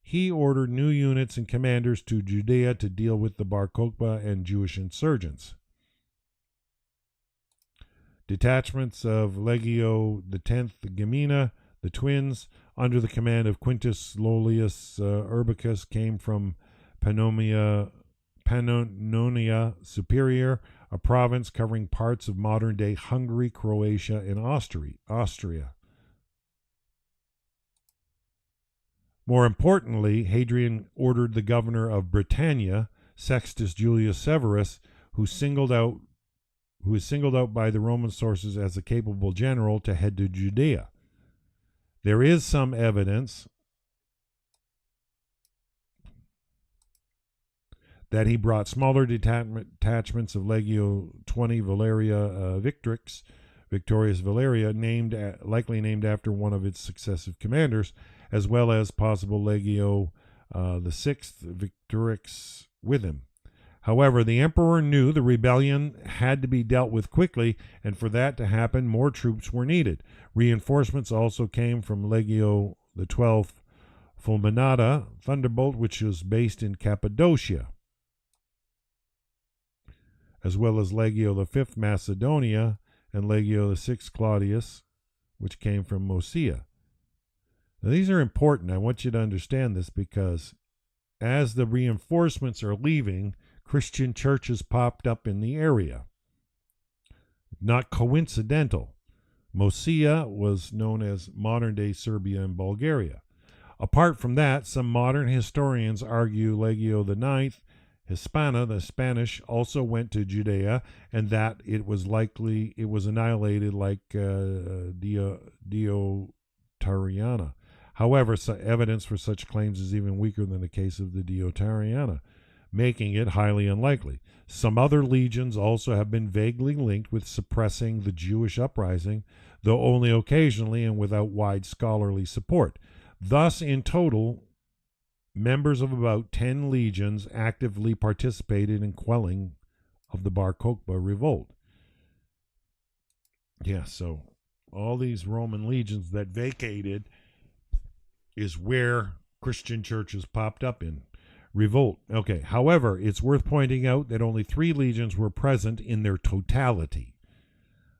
S1: he ordered new units and commanders to Judea to deal with the Bar Kokhba and Jewish insurgents. Detachments of Legio X Gemina, the twins, under the command of Quintus Lollius Urbicus, came from Pannonia Superior, a province covering parts of modern-day Hungary, Croatia, and Austria. More importantly, Hadrian ordered the governor of Britannia, Sextus Julius Severus, who is singled out by the Roman sources as a capable general, to head to Judea. There is some evidence that he brought smaller detachments of Legio 20 Valeria Victorious Valeria, likely named after one of its successive commanders, as well as possible Legio the 6th Victorix with him. However, the emperor knew the rebellion had to be dealt with quickly, and for that to happen, more troops were needed. Reinforcements also came from Legio the 12th Fulminata Thunderbolt, which was based in Cappadocia, as well as Legio the 5th Macedonia and Legio the 6th Claudius, which came from Moesia. Now, these are important. I want you to understand this because as the reinforcements are leaving, Christian churches popped up in the area. Not coincidental. Moesia was known as modern-day Serbia and Bulgaria. Apart from that, some modern historians argue Legio the 9th Hispana, the Spanish, also went to Judea, and that it was annihilated like Diotariana. However, evidence for such claims is even weaker than the case of the Diotariana, making it highly unlikely. Some other legions also have been vaguely linked with suppressing the Jewish uprising, though only occasionally and without wide scholarly support. Thus, in total, members of about 10 legions actively participated in quelling of the Bar Kokhba Revolt. Yeah, so all these Roman legions that vacated is where Christian churches popped up in revolt. Okay, however, it's worth pointing out that only 3 legions were present in their totality.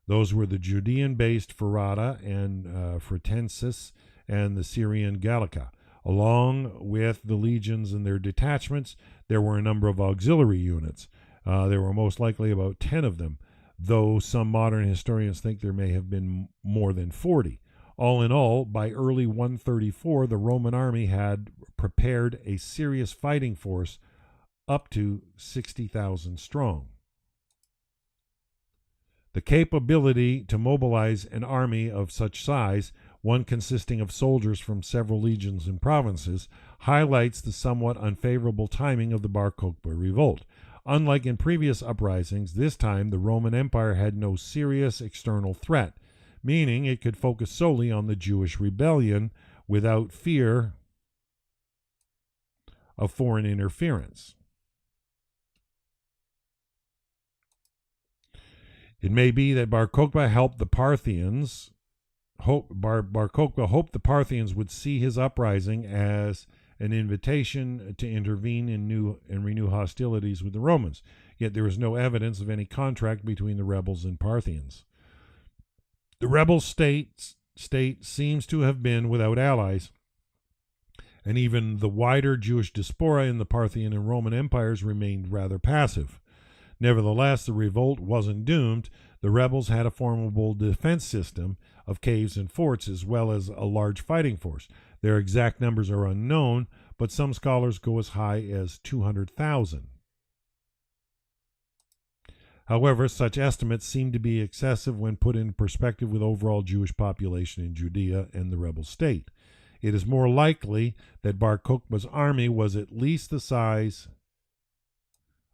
S1: Those were the Judean-based Ferrata and Fretensis and the Syrian Gallica. Along with the legions and their detachments, there were a number of auxiliary units. There were most likely about 10 of them, though some modern historians think there may have been more than 40. All in all, by early 134, the Roman army had prepared a serious fighting force up to 60,000 strong. The capability to mobilize an army of such size, one consisting of soldiers from several legions and provinces, highlights the somewhat unfavorable timing of the Bar Kokhba Revolt. Unlike in previous uprisings, this time the Roman Empire had no serious external threat, meaning it could focus solely on the Jewish rebellion without fear of foreign interference. It may be that Bar Kokhba hoped the Parthians would see his uprising as an invitation to intervene and renew hostilities with the Romans. Yet there is no evidence of any contract between the rebels and Parthians. The rebel state seems to have been without allies, and even the wider Jewish diaspora in the Parthian and Roman empires remained rather passive. Nevertheless, the revolt wasn't doomed. The rebels had a formidable defense system of caves and forts, as well as a large fighting force. Their exact numbers are unknown, but some scholars go as high as 200,000. However, such estimates seem to be excessive when put in perspective with overall Jewish population in Judea and the rebel state. It is more likely that Bar Kokhba's army was at least the size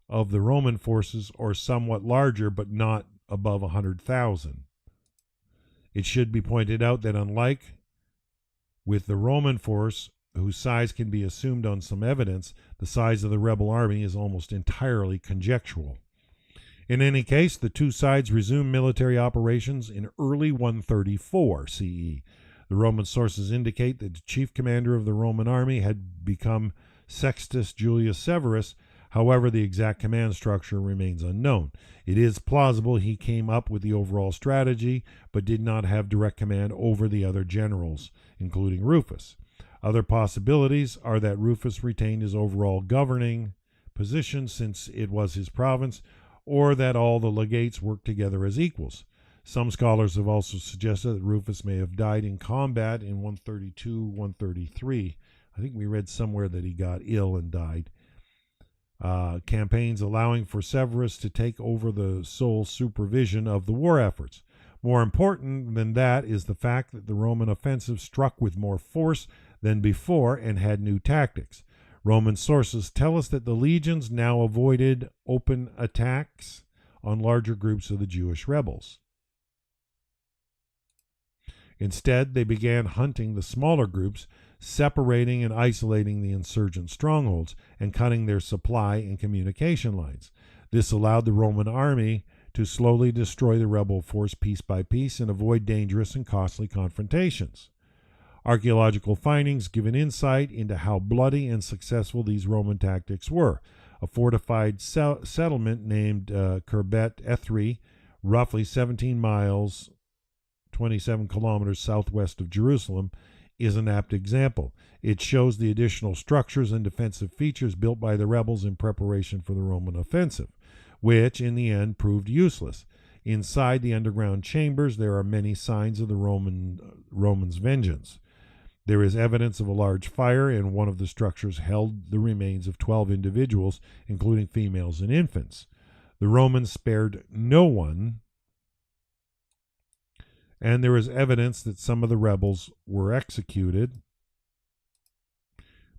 S1: of the Roman forces, or somewhat larger, but not above 100,000. It should be pointed out that unlike with the Roman force, whose size can be assumed on some evidence, the size of the rebel army is almost entirely conjectural. In any case, the two sides resumed military operations in early 134 CE. The Roman sources indicate that the chief commander of the Roman army had become Sextus Julius Severus. However, the exact command structure remains unknown. It is plausible he came up with the overall strategy, but did not have direct command over the other generals, including Rufus. Other possibilities are that Rufus retained his overall governing position since it was his province, or that all the legates worked together as equals. Some scholars have also suggested that Rufus may have died in combat in 132-133. I think we read somewhere that he got ill and died. Campaigns allowing for Severus to take over the sole supervision of the war efforts. More important than that is the fact that the Roman offensive struck with more force than before and had new tactics. Roman sources tell us that the legions now avoided open attacks on larger groups of the Jewish rebels. Instead, they began hunting the smaller groups, separating and isolating the insurgent strongholds, and cutting their supply and communication lines. This allowed the Roman army to slowly destroy the rebel force piece by piece and avoid dangerous and costly confrontations. Archaeological findings give an insight into how bloody and successful these Roman tactics were. A fortified settlement named Kerbet Ethri, roughly 17 miles, 27 kilometers southwest of Jerusalem, is an apt example. It shows the additional structures and defensive features built by the rebels in preparation for the Roman offensive, which in the end proved useless. Inside the underground chambers, there are many signs of the Romans' vengeance. There is evidence of a large fire, and one of the structures held the remains of 12 individuals, including females and infants. The Romans spared no one, and there is evidence that some of the rebels were executed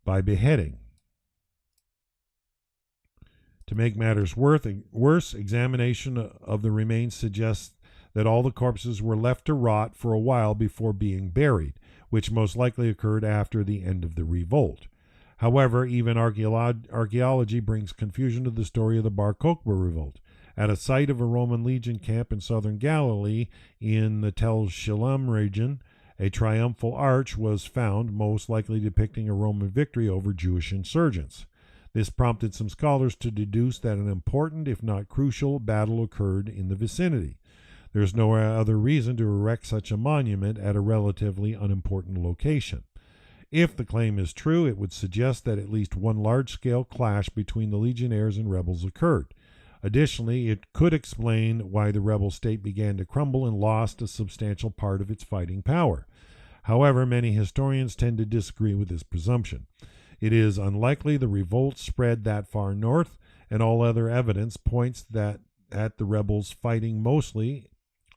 S1: by beheading. To make matters worse, examination of the remains suggests that all the corpses were left to rot for a while before being buried, which most likely occurred after the end of the revolt. However, even archaeology brings confusion to the story of the Bar Kokhba Revolt. At a site of a Roman legion camp in southern Galilee, in the Tel Shalem region, a triumphal arch was found, most likely depicting a Roman victory over Jewish insurgents. This prompted some scholars to deduce that an important, if not crucial, battle occurred in the vicinity. There is no other reason to erect such a monument at a relatively unimportant location. If the claim is true, it would suggest that at least one large-scale clash between the legionnaires and rebels occurred. Additionally, it could explain why the rebel state began to crumble and lost a substantial part of its fighting power. However, many historians tend to disagree with this presumption. It is unlikely the revolt spread that far north, and all other evidence points that at the rebels fighting mostly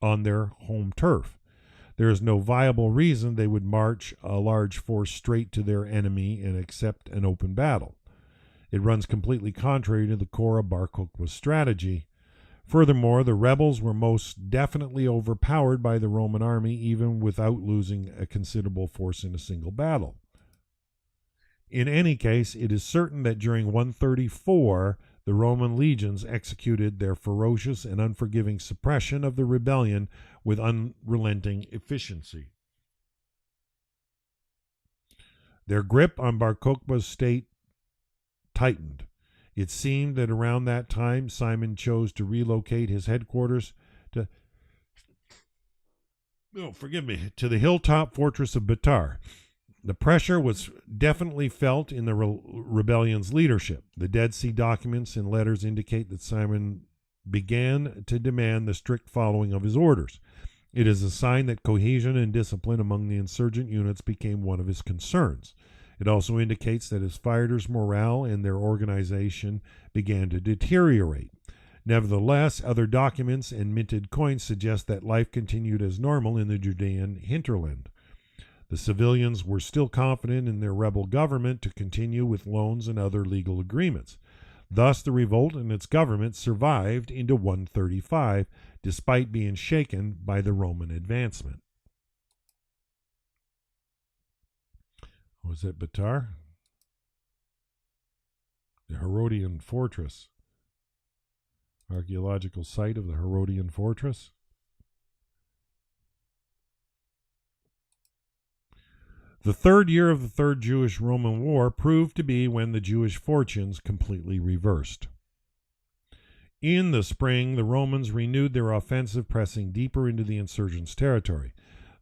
S1: on their home turf. There is no viable reason they would march a large force straight to their enemy and accept an open battle. It runs completely contrary to the core of Bar Kokhba's strategy. Furthermore, the rebels were most definitely overpowered by the Roman army, even without losing a considerable force in a single battle. In any case, it is certain that during 134, the Roman legions executed their ferocious and unforgiving suppression of the rebellion with unrelenting efficiency. Their grip on Bar Kokhba's state tightened. It seemed that around that time, Simon chose to relocate his headquarters to oh, forgive me, to the hilltop fortress of Batar. The pressure was definitely felt in the rebellion's leadership. The Dead Sea documents and letters indicate that Simon began to demand the strict following of his orders. It is a sign that cohesion and discipline among the insurgent units became one of his concerns. It also indicates that his fighters' morale and their organization began to deteriorate. Nevertheless, other documents and minted coins suggest that life continued as normal in the Judean hinterland. The civilians were still confident in their rebel government to continue with loans and other legal agreements. Thus, the revolt and its government survived into 135, despite being shaken by the Roman advancement. Was it Batar? The Herodian fortress. Archaeological site of the Herodian fortress. The third year of the Third Jewish-Roman War proved to be when the Jewish fortunes completely reversed. In the spring, the Romans renewed their offensive, pressing deeper into the insurgents' territory.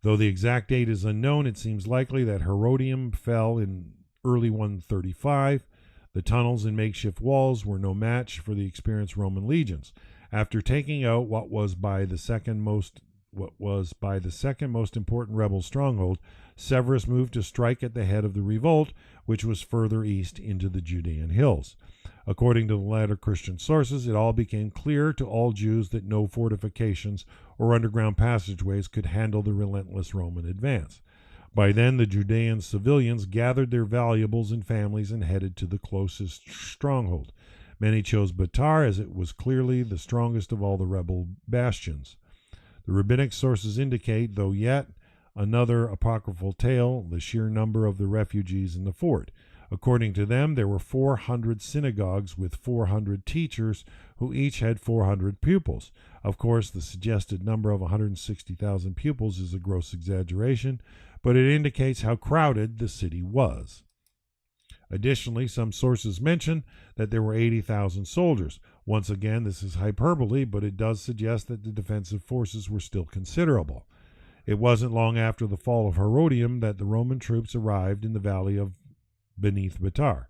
S1: Though the exact date is unknown, it seems likely that Herodium fell in early 135. The tunnels and makeshift walls were no match for the experienced Roman legions. After taking out what was by the second most important rebel stronghold, Severus moved to strike at the head of the revolt, which was further east into the Judean hills. According to the later Christian sources, it all became clear to all Jews that no fortifications or underground passageways could handle the relentless Roman advance. By then, the Judean civilians gathered their valuables and families and headed to the closest stronghold. Many chose Batar, as it was clearly the strongest of all the rebel bastions. The rabbinic sources indicate, though yet another apocryphal tale, the sheer number of the refugees in the fort. According to them, there were 400 synagogues with 400 teachers who each had 400 pupils. Of course, the suggested number of 160,000 pupils is a gross exaggeration, but it indicates how crowded the city was. Additionally, some sources mention that there were 80,000 soldiers. Once again, this is hyperbole, but it does suggest that the defensive forces were still considerable. It wasn't long after the fall of Herodium that the Roman troops arrived in the valley of beneath Batar.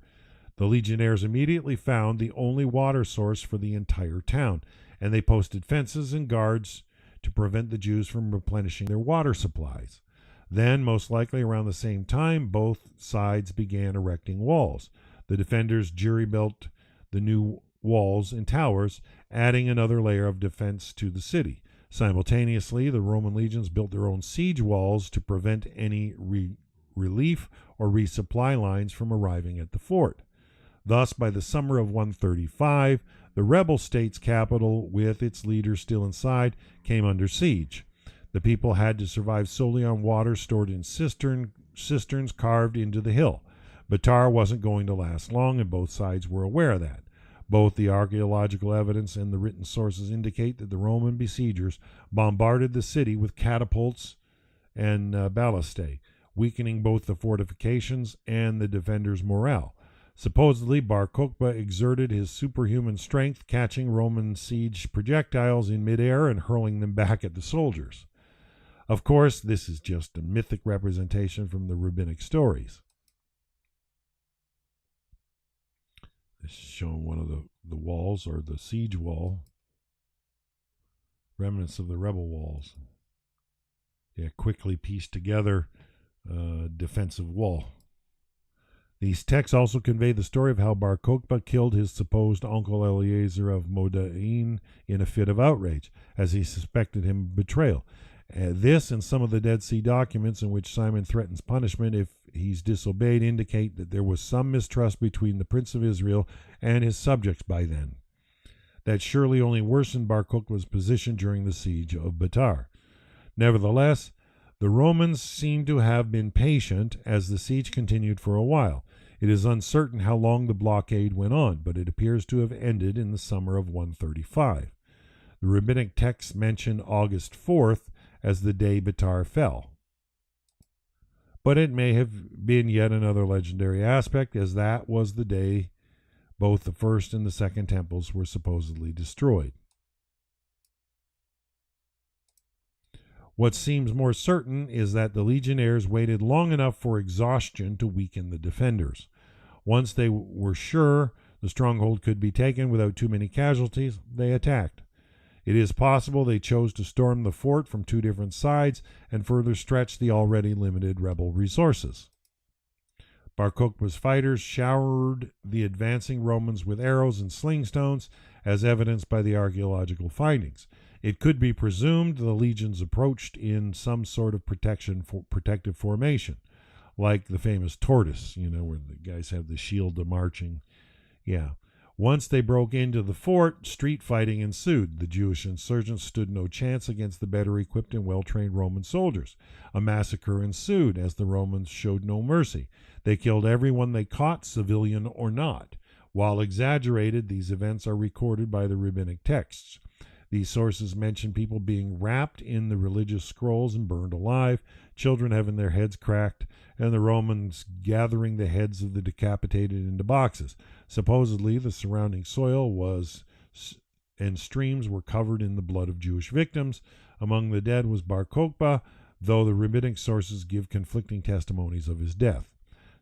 S1: The legionnaires immediately found the only water source for the entire town, and they posted fences and guards to prevent the Jews from replenishing their water supplies. Then, most likely around the same time, both sides began erecting walls. The defenders jury-built the new walls and towers, adding another layer of defense to the city. Simultaneously, the Roman legions built their own siege walls to prevent any relief or resupply lines from arriving at the fort. Thus, by the summer of 135, the rebel state's capital, with its leaders still inside, came under siege. The people had to survive solely on water stored in cisterns carved into the hill. Batar wasn't going to last long, and both sides were aware of that. Both the archaeological evidence and the written sources indicate that the Roman besiegers bombarded the city with catapults and ballistae, weakening both the fortifications and the defenders' morale. Supposedly, Bar Kokhba exerted his superhuman strength, catching Roman siege projectiles in midair and hurling them back at the soldiers. Of course, this is just a mythic representation from the rabbinic stories. This is showing one of the walls, or the siege wall. Remnants of the rebel walls. Yeah, quickly pieced together defensive wall. These texts also convey the story of how Bar Kokhba killed his supposed uncle Eleazar of Modain in a fit of outrage, as he suspected him of betrayal. This and some of the Dead Sea documents in which Simon threatens punishment if he's disobeyed indicate that there was some mistrust between the Prince of Israel and his subjects by then. That surely only worsened Bar Kokhba's position during the siege of Batar. Nevertheless, the Romans seem to have been patient as the siege continued for a while. It is uncertain how long the blockade went on, but it appears to have ended in the summer of 135. The rabbinic texts mention August 4th as the day Batar fell. But it may have been yet another legendary aspect, as that was the day both the first and the second temples were supposedly destroyed. What seems more certain is that the legionnaires waited long enough for exhaustion to weaken the defenders. Once they were sure the stronghold could be taken without too many casualties, they attacked. It is possible they chose to storm the fort from two different sides and further stretch the already limited rebel resources. Bar Kokhba's fighters showered the advancing Romans with arrows and sling stones, as evidenced by the archaeological findings. It could be presumed the legions approached in some sort of protective formation, like the famous tortoise, where the guys have the shield of marching. Yeah. Once they broke into the fort, street fighting ensued. The Jewish insurgents stood no chance against the better equipped and well-trained Roman soldiers. A massacre ensued, as the Romans showed no mercy. They killed everyone they caught, civilian or not. While exaggerated, these events are recorded by the rabbinic texts. These sources mention people being wrapped in the religious scrolls and burned alive, children having their heads cracked, and the Romans gathering the heads of the decapitated into boxes. Supposedly, the surrounding soil and streams were covered in the blood of Jewish victims. Among the dead was Bar Kokhba, though the rabbinic sources give conflicting testimonies of his death.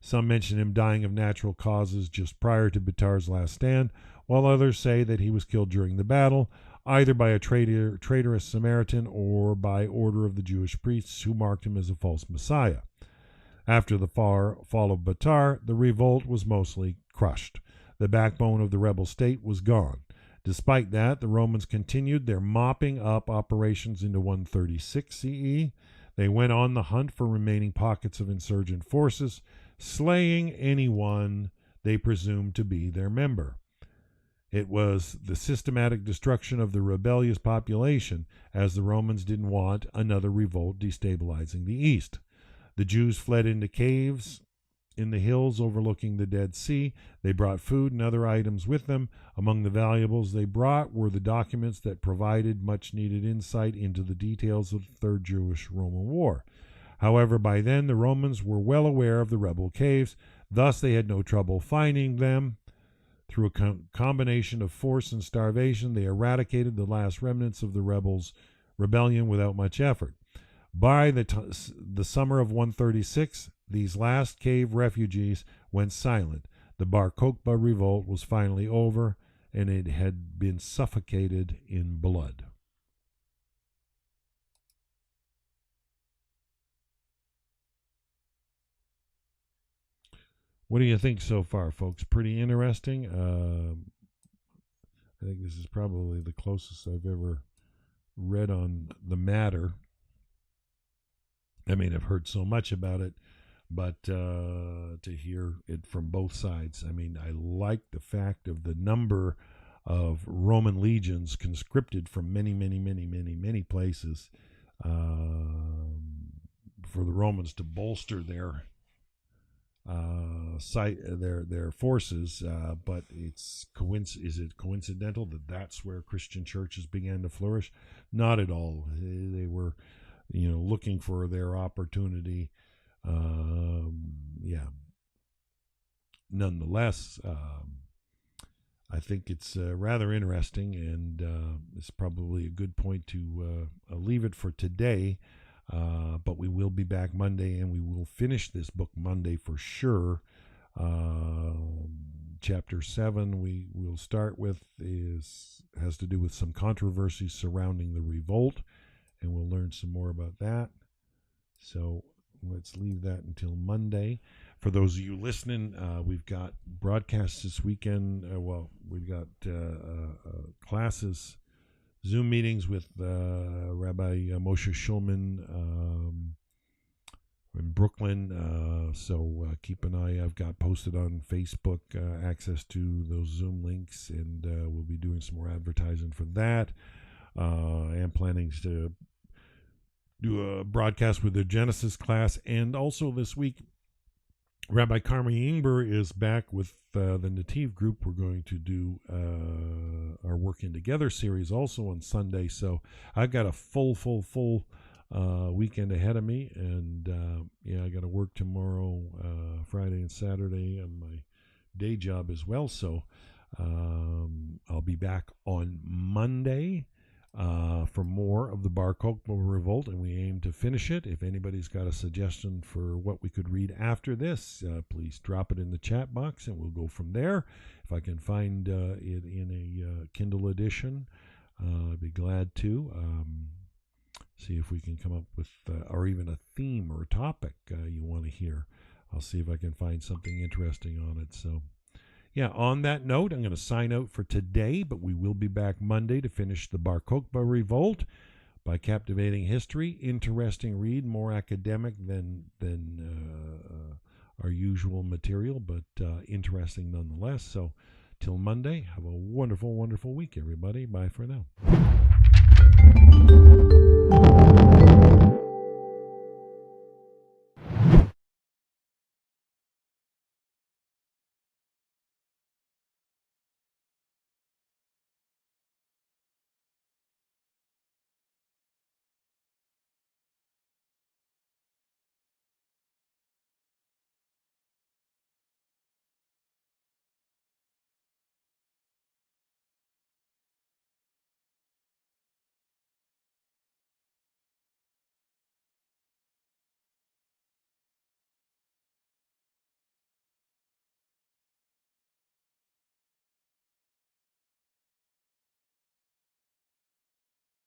S1: Some mention him dying of natural causes just prior to Bitar's last stand, while others say that he was killed during the battle, either by a traitorous Samaritan or by order of the Jewish priests who marked him as a false messiah. After the fall of Bitar, the revolt was mostly crushed. The backbone of the rebel state was gone. Despite that, the Romans continued their mopping up operations into 136 CE. They went on the hunt for remaining pockets of insurgent forces, slaying anyone they presumed to be their member. It was the systematic destruction of the rebellious population, as the Romans didn't want another revolt destabilizing the East. The Jews fled into caves in the hills overlooking the Dead Sea. They brought food and other items with them. Among the valuables they brought were the documents that provided much-needed insight into the details of the Third Jewish-Roman War. However, by then the Romans were well aware of the rebel caves, thus they had no trouble finding them. Through a combination of force and starvation, they eradicated the last remnants of the rebellion without much effort. By the summer of 136, these last cave refugees went silent. The Bar Kokhba revolt was finally over, and it had been suffocated in blood. What do you think so far, folks? Pretty interesting. I think this is probably the closest I've ever read on the matter. I mean, I've heard so much about it, but to hear it from both sides, I mean, I like the fact of the number of Roman legions conscripted from many places for the Romans to bolster their their forces, but is it coincidental that that's where Christian churches began to flourish? Not at all. They were, looking for their opportunity. Nonetheless, I think it's rather interesting, and it's probably a good point to leave it for today. But we will be back Monday, and we will finish this book Monday for sure. Chapter 7 we will start with has to do with some controversies surrounding the revolt, and we'll learn some more about that. So let's leave that until Monday. For those of you listening, we've got broadcasts this weekend. We've got classes, Zoom meetings with Rabbi Moshe Shulman in Brooklyn. So keep an eye. I've got posted on Facebook access to those Zoom links, and we'll be doing some more advertising for that. I am planning to do a broadcast with the Genesis class, and also this week, Rabbi Carmi Ingber is back with the Nativ group. We're going to do our Working Together series also on Sunday. So I've got a full weekend ahead of me, and I got to work tomorrow, Friday and Saturday on my day job as well. So I'll be back on Monday. for more of the Bar Kokhba Revolt, and we aim to finish it. If anybody's got a suggestion for what we could read after this, please drop it in the chat box, and we'll go from there. If I can find it in a Kindle edition, I'd be glad to. See if we can come up with, or even a theme or a topic you want to hear. I'll see if I can find something interesting on it. So, yeah, on that note, I'm going to sign out for today, but we will be back Monday to finish the Bar Kokhba Revolt by Captivating History. Interesting read, more academic than our usual material, but interesting nonetheless. So, till Monday, have a wonderful, wonderful week, everybody. Bye for now.